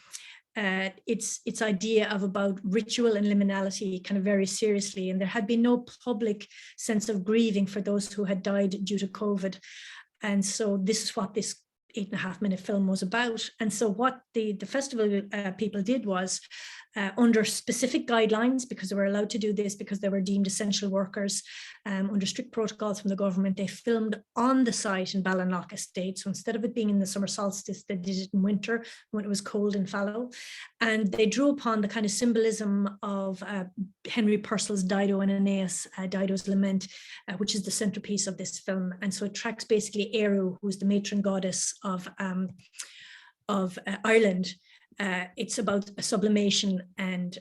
its idea of about ritual and liminality kind of very seriously. And there had been no public sense of grieving for those who had died due to COVID. And so this is what this 8.5-minute film was about. And so what the festival people did was, under specific guidelines, because they were allowed to do this because they were deemed essential workers, under strict protocols from the government, they filmed on the site in Ballinlough Estate. So instead of it being in the summer solstice, they did it in winter when it was cold and fallow. And they drew upon the kind of symbolism of Henry Purcell's Dido and Aeneas, Dido's Lament, which is the centerpiece of this film. And so it tracks basically Eru, who's the matron goddess of Ireland. It's about sublimation and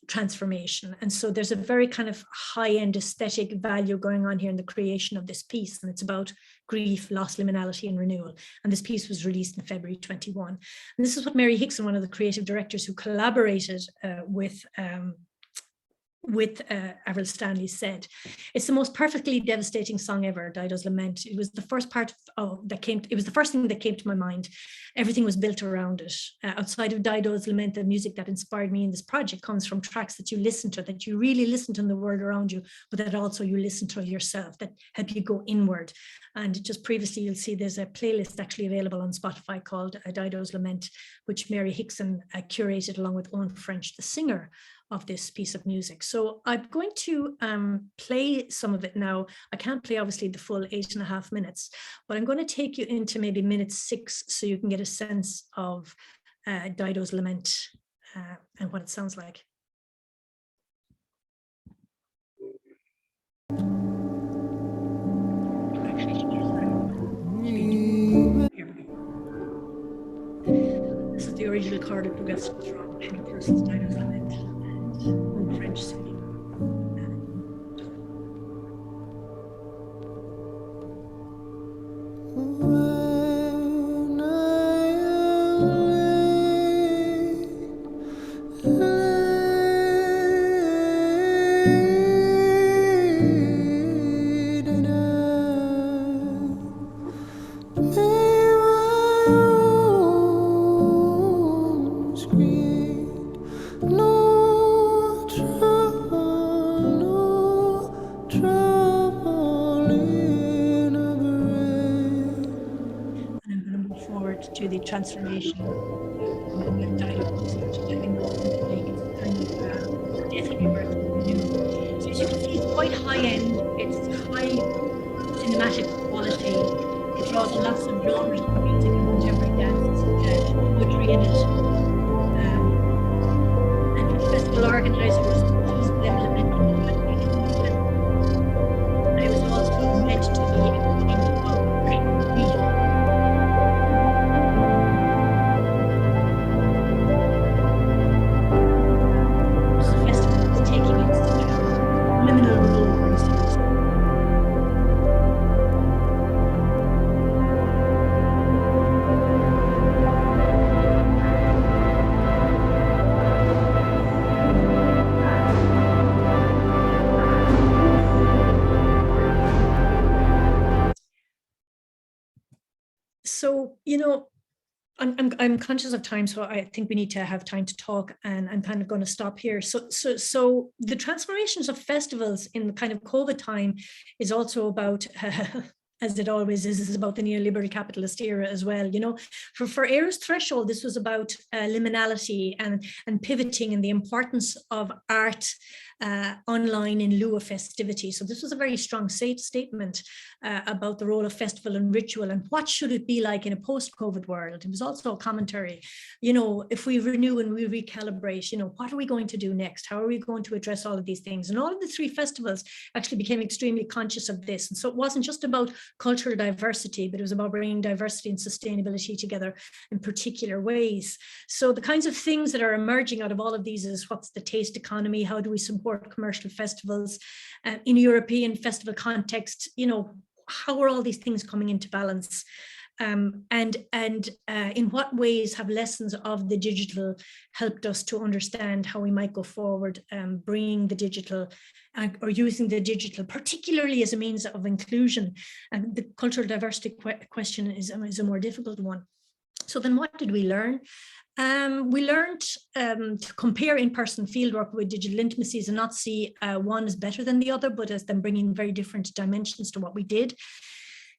transformation. And so there's a very kind of high-end aesthetic value going on here in the creation of this piece. And it's about grief, loss, liminality, and renewal. And this piece was released in February 21. And this is what Mary Hickson, one of the creative directors who collaborated with Avril Stanley, said. It's the most perfectly devastating song ever, Dido's Lament. It was the first part it was the first thing that came to my mind. Everything was built around it. Outside of Dido's Lament, the music that inspired me in this project comes from tracks that you listen to, that you really listen to in the world around you, but that also you listen to yourself, that help you go inward. And just previously, you'll see there's a playlist actually available on Spotify called Dido's Lament, which Mary Hickson curated along with Owen French, the singer of this piece of music. So I'm going to play some of it now. I can't play obviously the full 8.5 minutes, but I'm going to take you into maybe minute 6 so you can get a sense of Dido's Lament and what it sounds like. This is the original chordal progression from Henry Purcell's Dido's Lament and French singing. To the transformation with Dido, having gone to make its kind of death and rebirth. So as you can see, it's quite high end, it's high cinematic quality, it draws lots of genres of music and contemporary dance, poetry in it. And the festival organizer was Susan Lemmel. I was also meant to be a kind of great movie. So, you know, I'm conscious of time, so I think we need to have time to talk, and I'm kind of going to stop here. So the transformations of festivals in the kind of COVID time is also about, as it always is about the neoliberal capitalist era as well. You know, for Era's Threshold, this was about liminality and pivoting and the importance of art online in lieu of festivity. So this was a very strong statement about the role of festival and ritual and what should it be like in a post-COVID world. It was also a commentary, you know, if we renew and we recalibrate, you know, what are we going to do next? How are we going to address all of these things? And all of the 3 festivals actually became extremely conscious of this. And so it wasn't just about cultural diversity, but it was about bringing diversity and sustainability together in particular ways. So the kinds of things that are emerging out of all of these is what's the taste economy? How do we support commercial festivals in a European festival context? You know, how are all these things coming into balance? And in what ways have lessons of the digital helped us to understand how we might go forward, bringing the digital or using the digital, particularly as a means of inclusion? And the cultural diversity question is a more difficult one. So then what did we learn? We learned to compare in-person fieldwork with digital intimacies and not see one as better than the other, but as them bringing very different dimensions to what we did.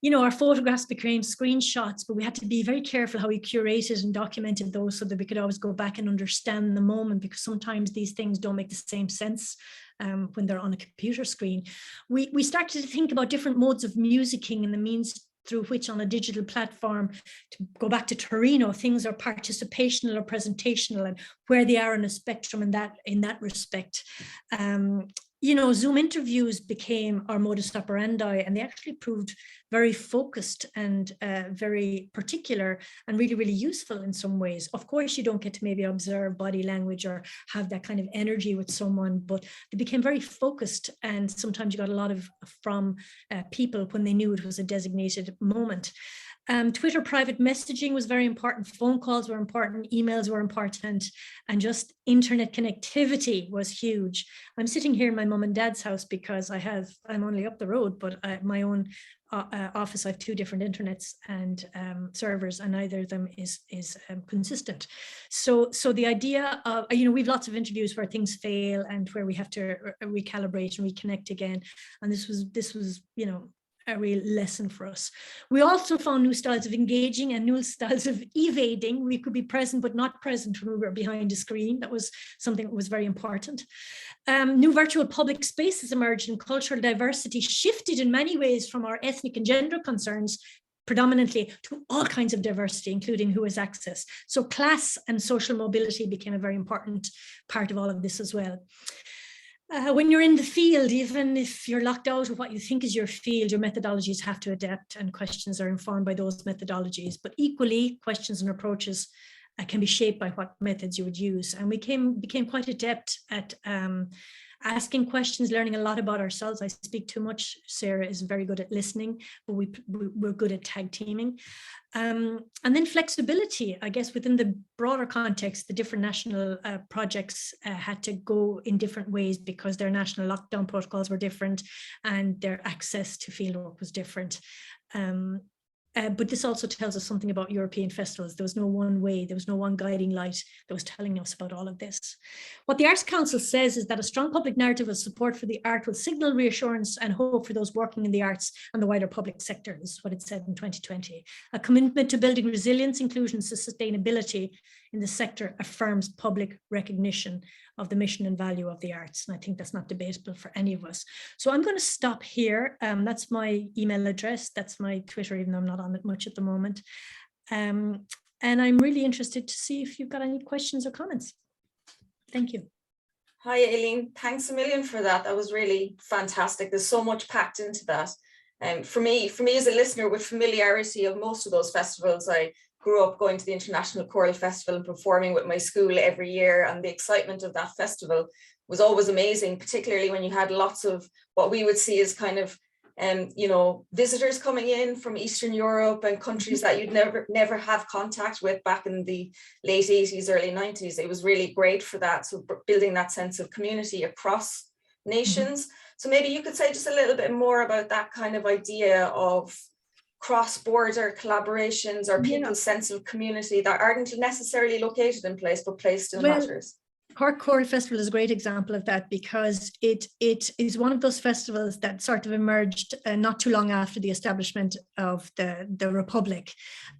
You know, our photographs became screenshots, but we had to be very careful how we curated and documented those so that we could always go back and understand the moment, because sometimes these things don't make the same sense when they're on a computer screen. We started to think about different modes of musicking and the means through which on a digital platform, to go back to Turino, things are participational or presentational, and where they are in a spectrum in that respect. You know, Zoom interviews became our modus operandi, and they actually proved very focused and very particular and really, really useful in some ways. Of course, you don't get to maybe observe body language or have that kind of energy with someone, but they became very focused, and sometimes you got a lot of from people when they knew it was a designated moment. Twitter private messaging was very important. Phone calls were important. Emails were important. And just internet connectivity was huge. I'm sitting here in my mum and dad's house because I'm only up the road, but my own office, I have 2 different internets and servers, and neither of them is consistent. So the idea of, you know, we've lots of interviews where things fail and where we have to recalibrate and reconnect again. And this was, you know, a real lesson for us. We also found new styles of engaging and new styles of evading. We could be present but not present when we were behind a screen. That was something that was very important. New virtual public spaces emerged, and cultural diversity shifted in many ways from our ethnic and gender concerns predominantly to all kinds of diversity, including who has access. So class and social mobility became a very important part of all of this as well. When you're in the field, even if you're locked out of what you think is your field, your methodologies have to adapt, and questions are informed by those methodologies. But equally, questions and approaches can be shaped by what methods you would use. And we became quite adept at asking questions, learning a lot about ourselves. I speak too much. Sarah is very good at listening, but we're good at tag teaming. And then flexibility, I guess, within the broader context, the different national projects had to go in different ways because their national lockdown protocols were different and their access to fieldwork was different. But this also tells us something about European festivals. There was no one way, there was no one guiding light that was telling us about all of this. What the Arts Council says is that a strong public narrative of support for the art will signal reassurance and hope for those working in the arts and the wider public sector. This is what it said in 2020. A commitment to building resilience, inclusion, and sustainability in the sector affirms public recognition of the mission and value of the arts. And I think that's not debatable for any of us. So I'm going to stop here. That's my email address. That's my Twitter, even though I'm not on it much at the moment. And I'm really interested to see if you've got any questions or comments. Thank you.
Hi, Aileen. Thanks a million for that. That was really fantastic. There's so much packed into that. And for me as a listener with familiarity of most of those festivals, I grew up going to the International Choral Festival and performing with my school every year, and the excitement of that festival was always amazing, particularly when you had lots of what we would see as kind of you know, visitors coming in from Eastern Europe and countries that you'd never have contact with back in the late 80s, early 90s. It was really great for that. So building that sense of community across nations. So maybe you could say just a little bit more about that kind of idea of cross-border collaborations or people's sense of community that aren't necessarily located in place, but place still matters.
Cork Choral Festival is a great example of that, because it is one of those festivals that sort of emerged not too long after the establishment of the Republic.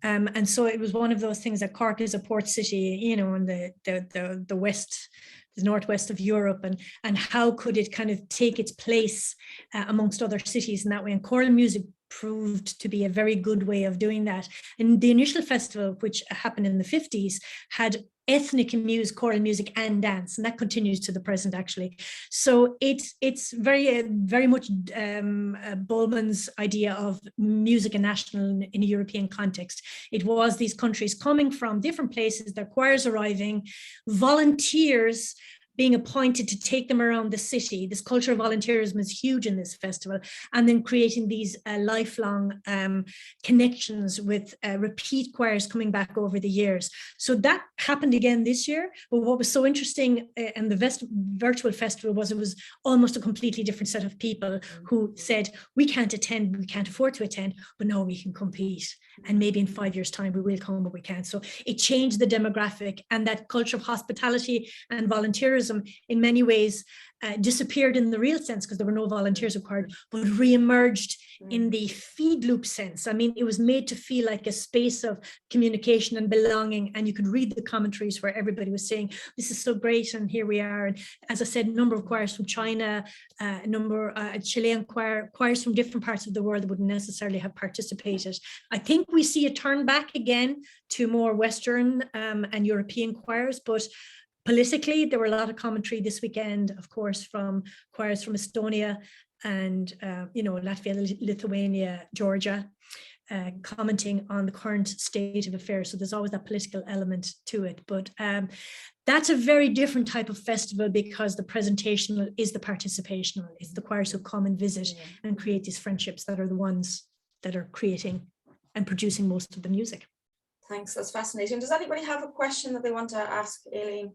And so it was one of those things that Cork is a port city, you know, in the west, the northwest of Europe, and how could it kind of take its place amongst other cities in that way. And choral music proved to be a very good way of doing that. And the initial festival, which happened in the 50s, had ethnic choral music and dance, and that continues to the present actually. So it's very much Bowman's idea of music and national in a European context. It was these countries coming from different places, their choirs arriving, volunteers being appointed to take them around the city. This culture of volunteerism is huge in this festival, and then creating these lifelong connections with repeat choirs coming back over the years. So that happened again this year. But what was so interesting in the virtual festival was it was almost a completely different set of people who said, we can't attend, we can't afford to attend, but no, we can compete. And maybe in 5 years' time we will come, but we can't. So it changed the demographic, and that culture of hospitality and volunteerism in many ways disappeared in the real sense because there were no volunteers required, but re-emerged in the feed loop sense. I mean, it was made to feel like a space of communication and belonging, and you could read the commentaries where everybody was saying, this is so great, and here we are. And as I said, a number of choirs from China, a number Chilean choirs from different parts of the world that wouldn't necessarily have participated. I think we see a turn back again to more Western and European choirs, but politically, there were a lot of commentary this weekend, of course, from choirs from Estonia and Latvia, Lithuania, Georgia, commenting on the current state of affairs. So there's always that political element to it. But that's a very different type of festival, because the presentational is the participational. It's the choirs who come and visit and create these friendships that are the ones that are creating and producing most of the music.
Thanks, that's fascinating. Does anybody have a question that they want to ask Aileen?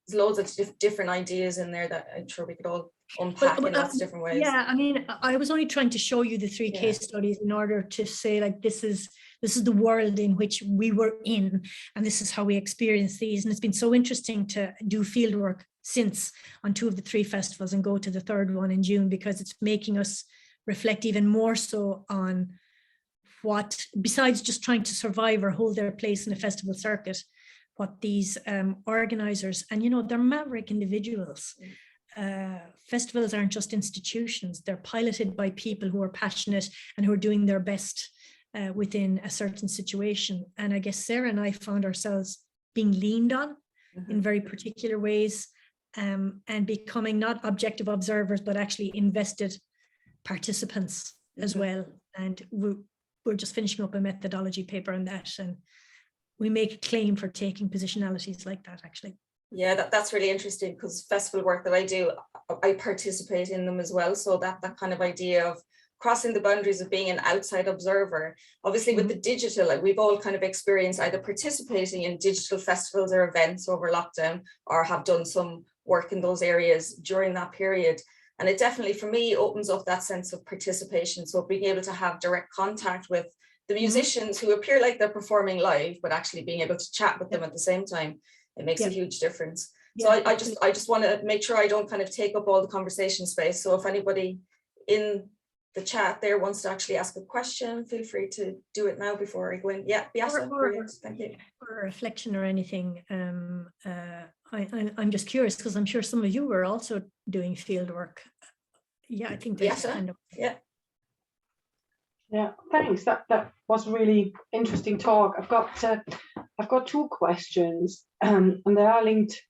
There's loads of different ideas in there that I'm sure we could all unpack in lots of different ways.
Yeah, I mean, I was only trying to show you the three case studies in order to say, like, this is the world in which we were in, and this is how we experience these. And it's been so interesting to do field work since on 2 of the 3 festivals and go to the 3rd one in June, because it's making us reflect even more so on what, besides just trying to survive or hold their place in a festival circuit, what these organizers, and they're maverick individuals. Festivals aren't just institutions, they're piloted by people who are passionate and who are doing their best within a certain situation. And I guess Sarah and I found ourselves being leaned on in very particular ways, and becoming not objective observers, but actually invested participants as well. And we're just finishing up a methodology paper on that, and we make a claim for taking positionalities like that, actually.
Yeah, that's really interesting, because festival work that I do, I participate in them as well. So that kind of idea of crossing the boundaries of being an outside observer. Obviously with the digital, like, we've all kind of experienced either participating in digital festivals or events over lockdown, or have done some work in those areas during that period. And it definitely, for me, opens up that sense of participation. So being able to have direct contact with the musicians who appear like they're performing live, but actually being able to chat with them at the same time, it makes a huge difference. So I just want to make sure I don't kind of take up all the conversation space. So if anybody in the chat there wants to actually ask a question, feel free to do it now before I go in. Yeah, Biasa, brilliant, thank you.
Or a reflection or anything. I'm just curious, because I'm sure some of you were also doing field work. Yeah, I think that's kind of.
Yeah, thanks. That was really interesting talk. I've got 2 questions, and they are linked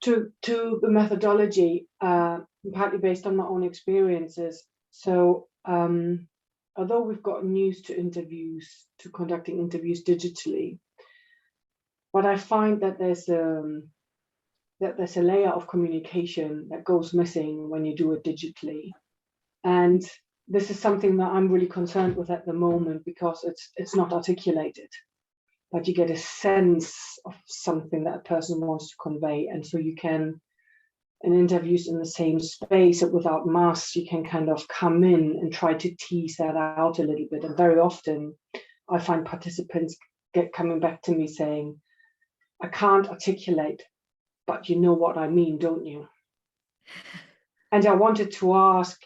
to the methodology, partly based on my own experiences. So, although we've gotten used to conducting interviews digitally, but I find that there's a layer of communication that goes missing when you do it digitally, and this is something that I'm really concerned with at the moment, because it's not articulated, but you get a sense of something that a person wants to convey. And so you can, in interviews in the same space without masks, you can kind of come in and try to tease that out a little bit. And very often I find participants coming back to me saying, I can't articulate, but you know what I mean, don't you? And I wanted to ask,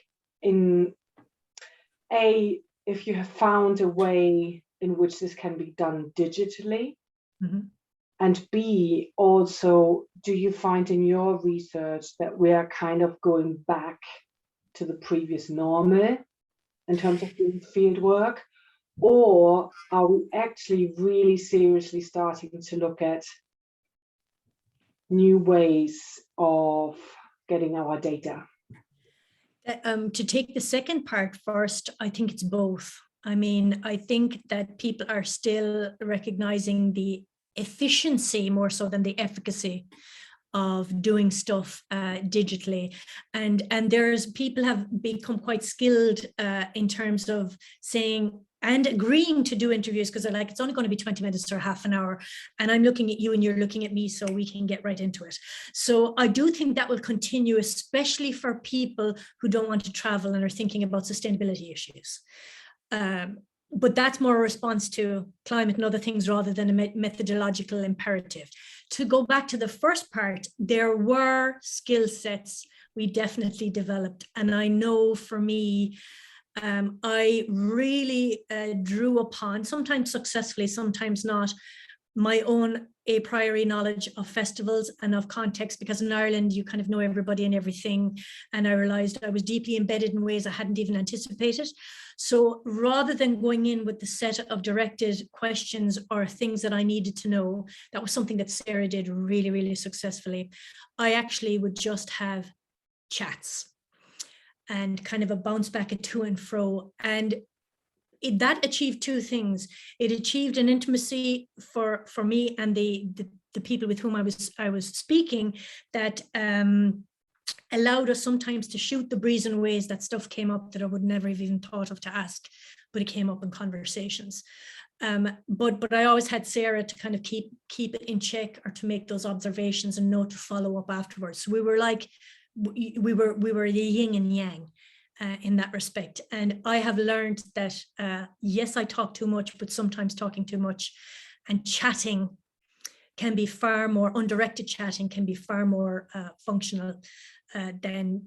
if you have found a way in which this can be done digitally, and B, also, do you find in your research that we are kind of going back to the previous normal in terms of doing field work, or are we actually really seriously starting to look at new ways of getting our data?
To take the second part first, I think it's both. I mean, I think that people are still recognizing the efficiency more so than the efficacy of doing stuff digitally. And there's people have become quite skilled in terms of saying and agreeing to do interviews, because they're like, it's only going to be 20 minutes or half an hour, and I'm looking at you and you're looking at me, so we can get right into it. So I do think that will continue, especially for people who don't want to travel and are thinking about sustainability issues. But that's more a response to climate and other things rather than a methodological imperative. To go back to the first part, there were skill sets we definitely developed. And I know for me, I really drew upon, sometimes successfully, sometimes not, my own a priori knowledge of festivals and of context, because in Ireland you kind of know everybody and everything, and I realized I was deeply embedded in ways I hadn't even anticipated. So rather than going in with the set of directed questions or things that I needed to know, that was something that Sarah did really, really successfully. I actually would just have chats and kind of a bounce back at to and fro, and that achieved two things. It achieved an intimacy for me and the people with whom I was speaking that allowed us sometimes to shoot the breeze in ways that stuff came up that I would never have even thought of to ask, but it came up in conversations. But I always had Sarah to kind of keep it in check, or to make those observations and know to follow up afterwards. So we were like, we were the yin and yang. In that respect. And I have learned that, yes, I talk too much, but sometimes talking too much and chatting can be far more, undirected chatting can be far more functional than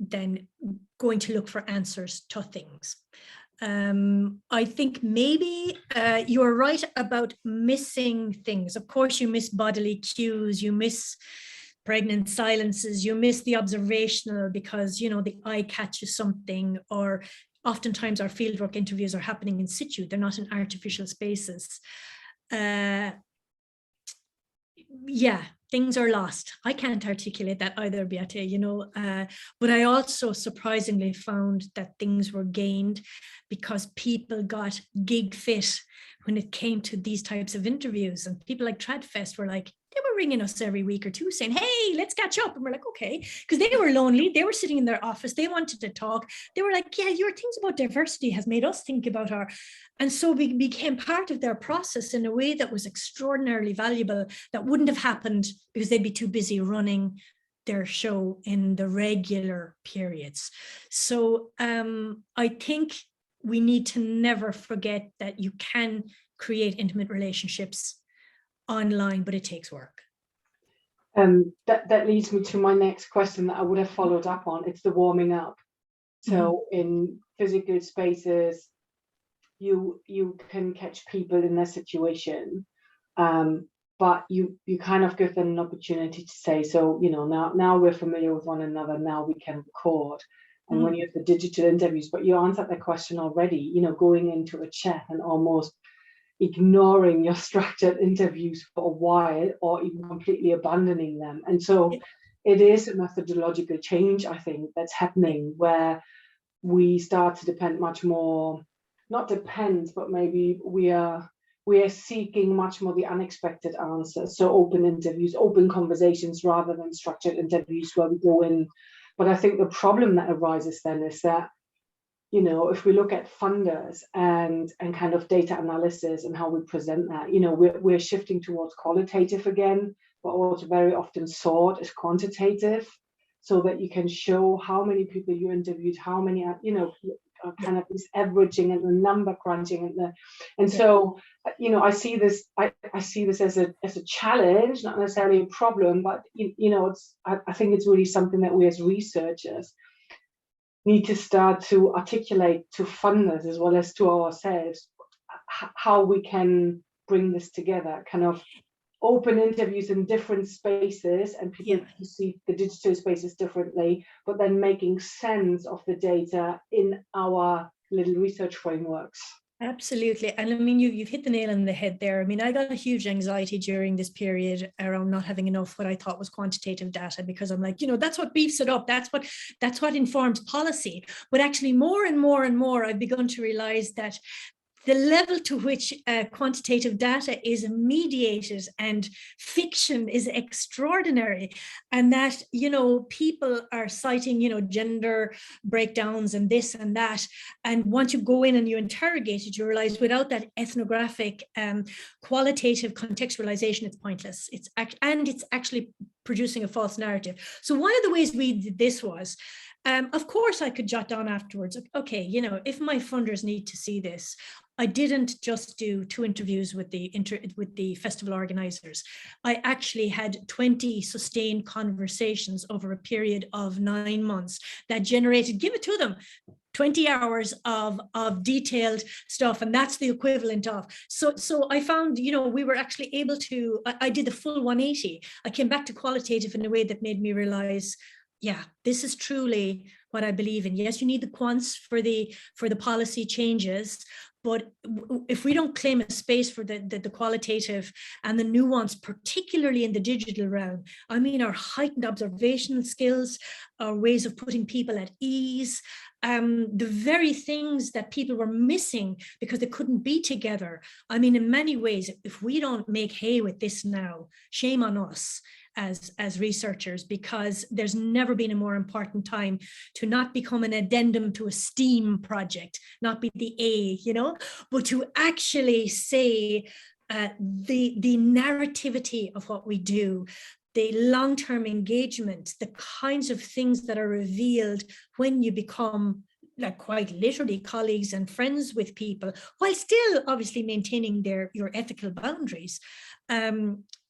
going to look for answers to things. I think maybe you're right about missing things. Of course, you miss bodily cues, you miss pregnant silences, you miss the observational because, you know, the eye catches something, or oftentimes our fieldwork interviews are happening in situ, they're not in artificial spaces. Yeah, things are lost. I can't articulate that either, Beate, you know, but I also surprisingly found that things were gained because people got gig fit when it came to these types of interviews, and people like Tradfest were like, they were ringing us every week or two saying, hey, let's catch up. And we're like, okay, because they were lonely. They were sitting in their office. They wanted to talk. They were like, yeah, your things about diversity has made us think about our, and so we became part of their process in a way that was extraordinarily valuable, that wouldn't have happened because they'd be too busy running their show in the regular periods. So I think we need to never forget that you can create intimate relationships online, but it takes work.
That leads me to my next question that I would have followed up on. It's the warming up. So in physical spaces, you can catch people in their situation, but you kind of give them an opportunity to say, so, you know, now we're familiar with one another, now we can record. And when you have the digital interviews, but you answered that question already, you know, going into a chat and almost ignoring your structured interviews for a while, or even completely abandoning them. And so it is a methodological change, I think, that's happening, where we start to depend much more, not depend, but maybe we are seeking much more the unexpected answers. So open interviews, open conversations, rather than structured interviews where we go in. But I think the problem that arises then is that, you know, if we look at funders and kind of data analysis and how we present that, you know, we're shifting towards qualitative again, but also very often sought is quantitative, so that you can show how many people you interviewed, how many, you know, kind of this averaging and the number crunching and so, you know, I see this as a challenge, not necessarily a problem, but you know, I think it's really something that we as researchers need to start to articulate to funders as well as to ourselves, how we can bring this together, kind of open interviews in different spaces, and people see the digital spaces differently, but then making sense of the data in our little research frameworks.
Absolutely. And I mean, you've hit the nail on the head there. I mean, I got a huge anxiety during this period around not having enough what I thought was quantitative data, because I'm like, you know, that's what beefs it up. That's what informs policy. But actually more and more and more, I've begun to realize that the level to which quantitative data is mediated and fiction is extraordinary, and that, you know, people are citing, you know, gender breakdowns and this and that, and once you go in and you interrogate it, you realize without that ethnographic qualitative contextualization, it's pointless. It's actually producing a false narrative. So one of the ways we did this was, of course, I could jot down afterwards, okay, you know, if my funders need to see this, I didn't just do 2 interviews with the festival organizers. I actually had 20 sustained conversations over a period of 9 months that generated, give it to them, 20 hours of detailed stuff, and that's the equivalent of. So I found, you know, we were actually able to, I did the full 180. I came back to qualitative in a way that made me realize, yeah, this is truly what I believe in. Yes, you need the quants for the policy changes, but if we don't claim a space for the qualitative and the nuance, particularly in the digital realm, I mean, our heightened observational skills, our ways of putting people at ease, the very things that people were missing because they couldn't be together. I mean, in many ways, if we don't make hay with this now, shame on us as researchers, because there's never been a more important time to not become an addendum to a STEAM project, not be the A, you know, but to actually say the narrativity of what we do, the long-term engagement, the kinds of things that are revealed when you become, like, quite literally colleagues and friends with people, while still obviously maintaining your ethical boundaries,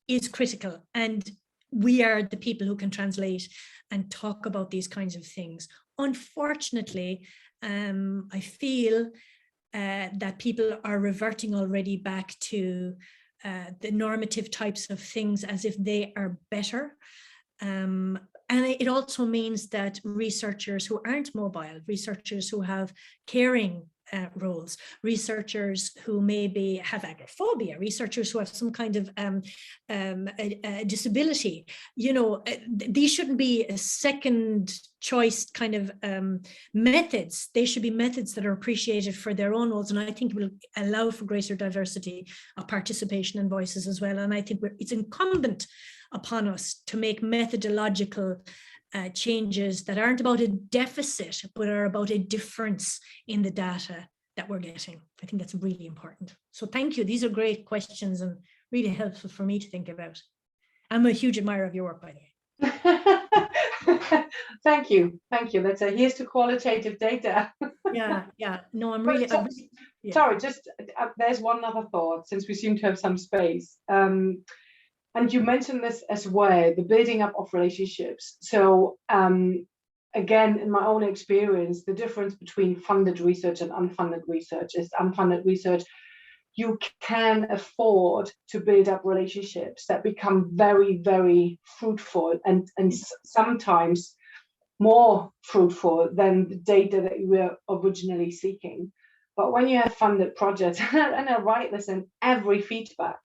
is critical. And we are the people who can translate and talk about these kinds of things. Unfortunately, I feel that people are reverting already back to the normative types of things as if they are better. And it also means that researchers who aren't mobile, researchers who have caring roles, researchers who maybe have agoraphobia, researchers who have some kind of a disability, you know, these shouldn't be a second choice kind of methods. They should be methods that are appreciated for their own roles. And I think will allow for greater diversity of participation and voices as well. And I think it's incumbent upon us to make methodological changes that aren't about a deficit, but are about a difference in the data that we're getting. I think that's really important. So thank you. These are great questions and really helpful for me to think about. I'm a huge admirer of your work, by the way.
Thank you. That's here's to qualitative data.
Yeah. No, I'm really.
Yeah. Sorry, just there's one other thought, since we seem to have some space. And you mentioned this as well, the building up of relationships. So again, in my own experience, the difference between funded research and unfunded research is unfunded research, you can afford to build up relationships that become very, very fruitful and sometimes more fruitful than the data that you were originally seeking. But when you have funded projects, and I write this in every feedback,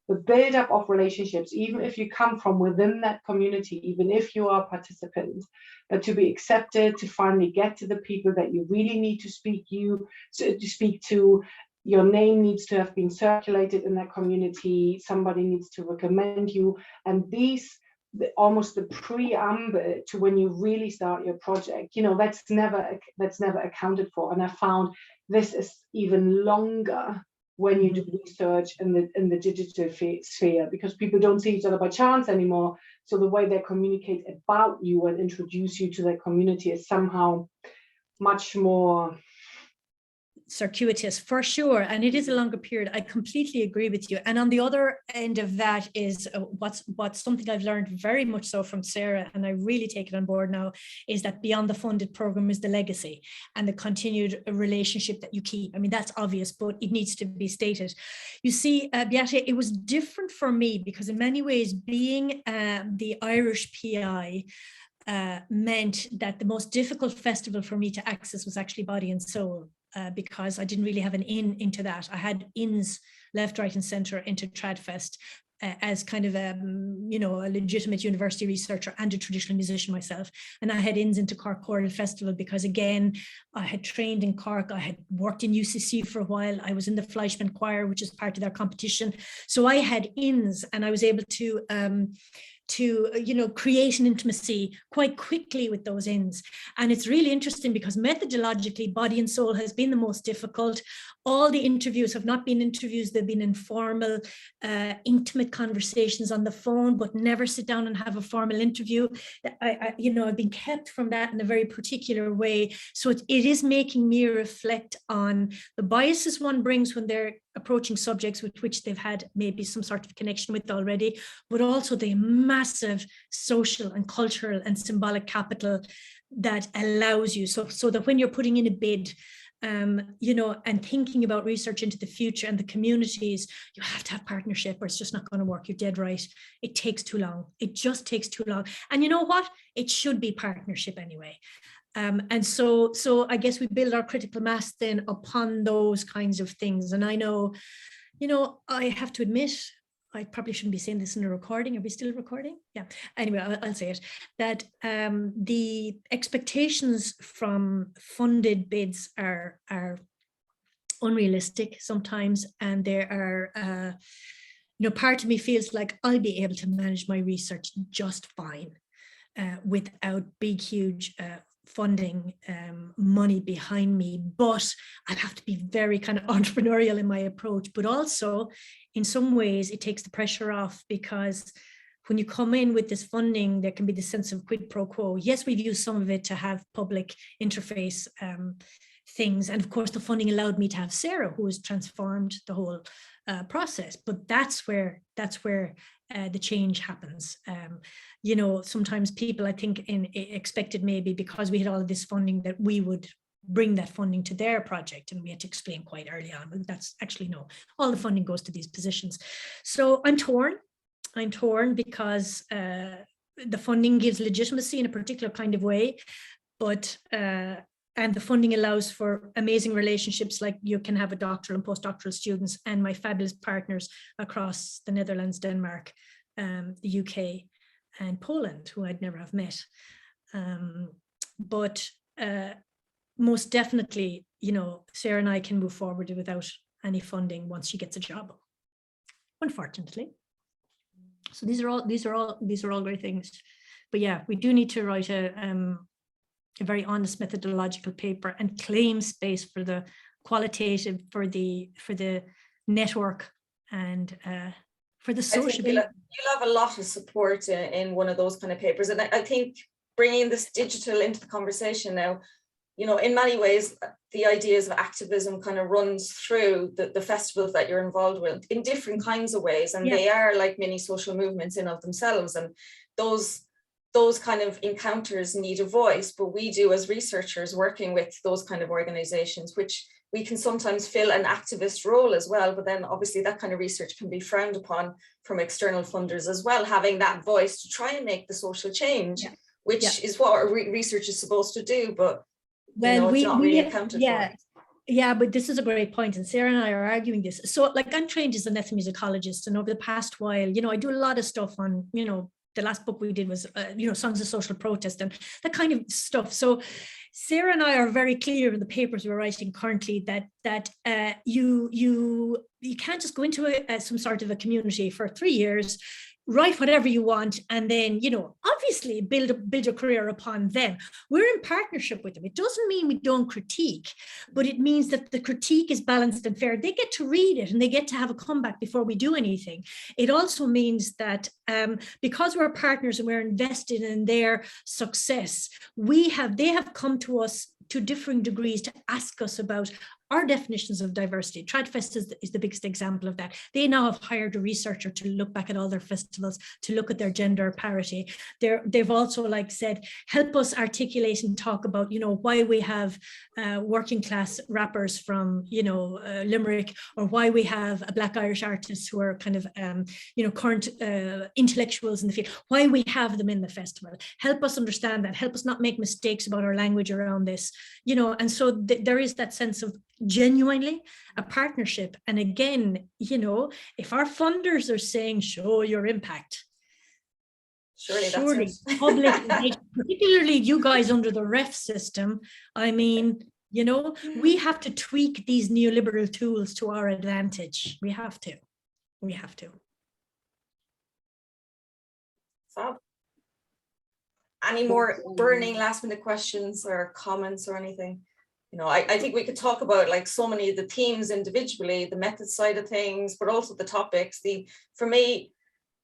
the build-up of relationships, even if you come from within that community, even if you are a participant, but to be accepted, to finally get to the people that you really need to speak to, your name needs to have been circulated in that community, somebody needs to recommend you, and almost the preamble to when you really start your project, you know, that's never accounted for. And I found this is even longer when you do research in the digital sphere, because people don't see each other by chance anymore. So the way they communicate about you and introduce you to their community is somehow much more
circuitous, for sure. And it is a longer period. I completely agree with you. And on the other end of that is what's something I've learned very much so from Sarah, and I really take it on board now, is that beyond the funded program is the legacy and the continued relationship that you keep. I mean, that's obvious, but it needs to be stated. You see, Beate, it was different for me because in many ways being the Irish PI meant that the most difficult festival for me to access was actually Body and Soul. Because I didn't really have an in into that. I had ins left, right and centre into Tradfest, as kind of a legitimate university researcher and a traditional musician myself. And I had ins into Cork Choral Festival because, again, I had trained in Cork. I had worked in UCC for a while. I was in the Fleischmann Choir, which is part of their competition. So I had ins, and I was able to create an intimacy quite quickly with those ins. And it's really interesting because methodologically, Body and Soul has been the most difficult. All the interviews have not been interviews, they've been informal, intimate conversations on the phone, but never sit down and have a formal interview. I've been kept from that in a very particular way. So it is making me reflect on the biases one brings when they're approaching subjects with which they've had maybe some sort of connection with already, but also the massive social and cultural and symbolic capital that allows you, so that when you're putting in a bid, and thinking about research into the future and the communities, you have to have partnership or it's just not going to work. You're dead right. It takes too long. It just takes too long. And you know what? It should be partnership anyway. And so I guess we build our critical mass then upon those kinds of things. And I know, I have to admit, I probably shouldn't be saying this in a recording. Are we still recording? Yeah. Anyway, I'll say it, that the expectations from funded bids are unrealistic sometimes. And there are, part of me feels like I'll be able to manage my research just fine without big, huge funding money behind me, but I'll have to be very kind of entrepreneurial in my approach. But also in some ways it takes the pressure off, because when you come in with this funding, there can be the sense of quid pro quo. Yes, we've used some of it to have public interface things, and of course the funding allowed me to have Sarah, who has transformed the whole process. But that's where the change happens. Sometimes people, I think, expected maybe because we had all of this funding that we would bring that funding to their project, and we had to explain quite early on, but that's actually no, all the funding goes to these positions. So I'm torn because the funding gives legitimacy in a particular kind of way, but and the funding allows for amazing relationships, like you can have a doctoral and postdoctoral students and my fabulous partners across the Netherlands, Denmark, the UK and Poland, who I'd never have met. But most definitely, Sarah and I can move forward without any funding once she gets a job, unfortunately. So these are all great things. But yeah, we do need to write a very honest methodological paper and claim space for the qualitative, for the network, and for the social.
You'll have a lot of support in one of those kind of papers. And I think bringing this digital into the conversation now, in many ways, the ideas of activism kind of runs through the festivals that you're involved with in different kinds of ways. And they are like mini social movements in of themselves. And those kind of encounters need a voice, but we do as researchers working with those kind of organizations, which we can sometimes fill an activist role as well, but then obviously that kind of research can be frowned upon from external funders as well, having that voice to try and make the social change, which is what our research is supposed to do, but it's not really accounted for.
Yeah, but this is a great point, and Sarah and I are arguing this. So like, I'm trained as an ethnomusicologist, and over the past while, I do a lot of stuff on, the last book we did was, Songs of Social Protest and that kind of stuff. So Sarah and I are very clear in the papers we're writing currently that you can't just go into some sort of a community for 3 years, write whatever you want, and then, obviously build a career upon them. We're in partnership with them. It doesn't mean we don't critique, but it means that the critique is balanced and fair. They get to read it and they get to have a comeback before we do anything. It also means that because we're partners and we're invested in their success, they have come to us to differing degrees to ask us about our definitions of diversity. Tradfest is the biggest example of that. They now have hired a researcher to look back at all their festivals, to look at their gender parity. They've also said, help us articulate and talk about, why we have working class rappers from, Limerick, or why we have a Black Irish artists who are kind of, current intellectuals in the field, why we have them in the festival. Help us understand that, help us not make mistakes about our language around this, and so there is that sense of genuinely a partnership. And again, you know, if our funders are saying, show your impact, surely public engagement, particularly you guys under the ref system, I mean, you know, we have to tweak these neoliberal tools to our advantage. We have to.
Fab. Any more burning last minute questions or comments or anything? You know, I think we could talk about like so many of the themes individually, the method side of things, but also the topics. For me,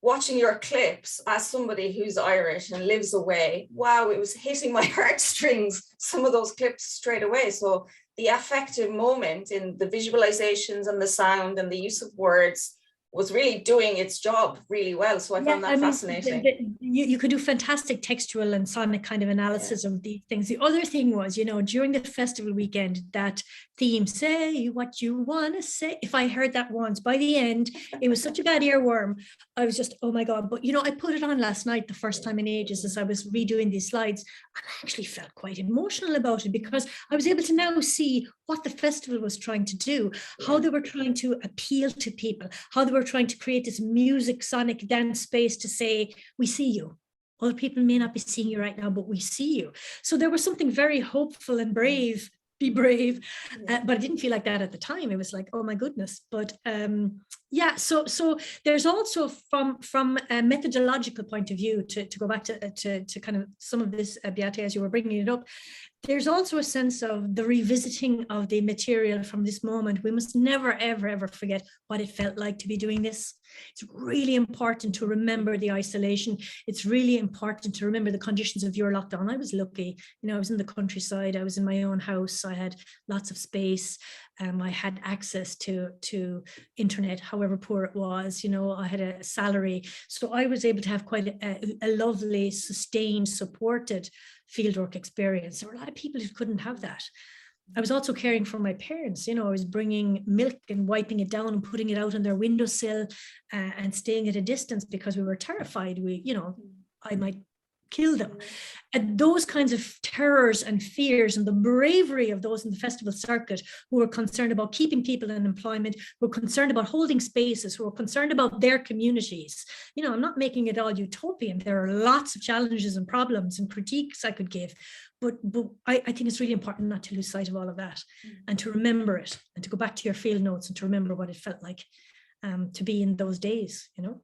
watching your clips as somebody who's Irish and lives away, wow, it was hitting my heartstrings, some of those clips straight away. So the affective moment in the visualizations and the sound and the use of words was really doing its job really well. So I found that fascinating.
You could do fantastic textual and sonic kind of analysis of these things. The other thing was, you know, during the festival weekend, that theme, say what you want to say, if I heard that once, by the end, it was such a bad earworm. I was just, oh my God. But, you know, I put it on last night, the first time in ages, as I was redoing these slides, and I actually felt quite emotional about it, because I was able to now see what the festival was trying to do, how they were trying to appeal to people, how they were trying to create this music, sonic dance space to say, we see you. Other people may not be seeing you right now, but we see you. So there was something very hopeful and brave, be brave, but it didn't feel like that at the time. It was like, oh my goodness. But yeah, so there's also from a methodological point of view, to go back to kind of some of this, Beate, as you were bringing it up, there's also a sense of the revisiting of the material from this moment. We must never, ever, ever forget what it felt like to be doing this. It's really important to remember the isolation. It's really important to remember the conditions of your lockdown. I was lucky, you know, I was in the countryside, I was in my own house, I had lots of space, I had access to internet, however poor it was, you know, I had a salary. So I was able to have quite a lovely, sustained, supported fieldwork experience. There were a lot of people who couldn't have that. I was also caring for my parents, you know, I was bringing milk and wiping it down and putting it out on their windowsill and staying at a distance because we were terrified. You know, I might kill them. And those kinds of terrors and fears, and the bravery of those in the festival circuit who were concerned about keeping people in employment, who were concerned about holding spaces, who were concerned about their communities. You know, I'm not making it all utopian. There are lots of challenges and problems and critiques I could give, but I think it's really important not to lose sight of all of that and to remember it, and to go back to your field notes and to remember what it felt like to be in those days, you know.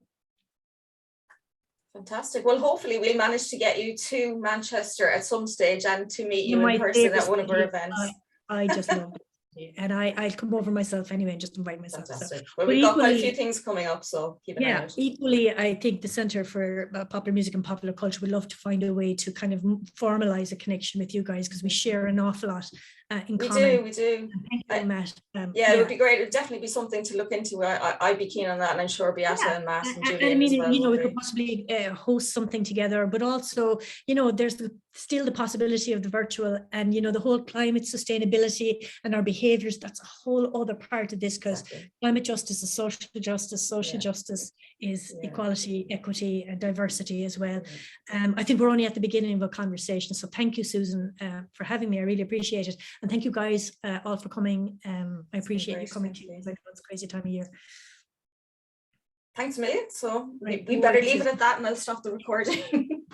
Fantastic. Well, hopefully we'll manage to get you to Manchester at some stage and to meet you in person at one of our events.
I just love it. And I'll come over myself anyway and just invite myself.
Fantastic. So. Well, we've got quite a few things coming up, so keep an eye out.
Equally, I think the Centre for Popular Music and Popular Culture would love to find a way to kind of formalise a connection with you guys, because we share an awful lot in common.
We do.
Thank you, Matt.
It would be great. It would definitely be something to look into. I'd be keen on that, and I'm sure Beate and Matt and Julian.
I mean,
as well,
you know, we could possibly host something together, but also, you know, there's still the possibility of the virtual, and, you know, the whole climate sustainability and our behaviours. That's a whole other part of this, because climate justice is social justice is equality, equity, and diversity as well. I think we're only at the beginning of a conversation. So thank you, Susan, for having me. I really appreciate it. And thank you guys all for coming. I appreciate you coming to you. I know it's a crazy time of year.
Thanks a million. So we better leave it at that, and I'll stop the recording.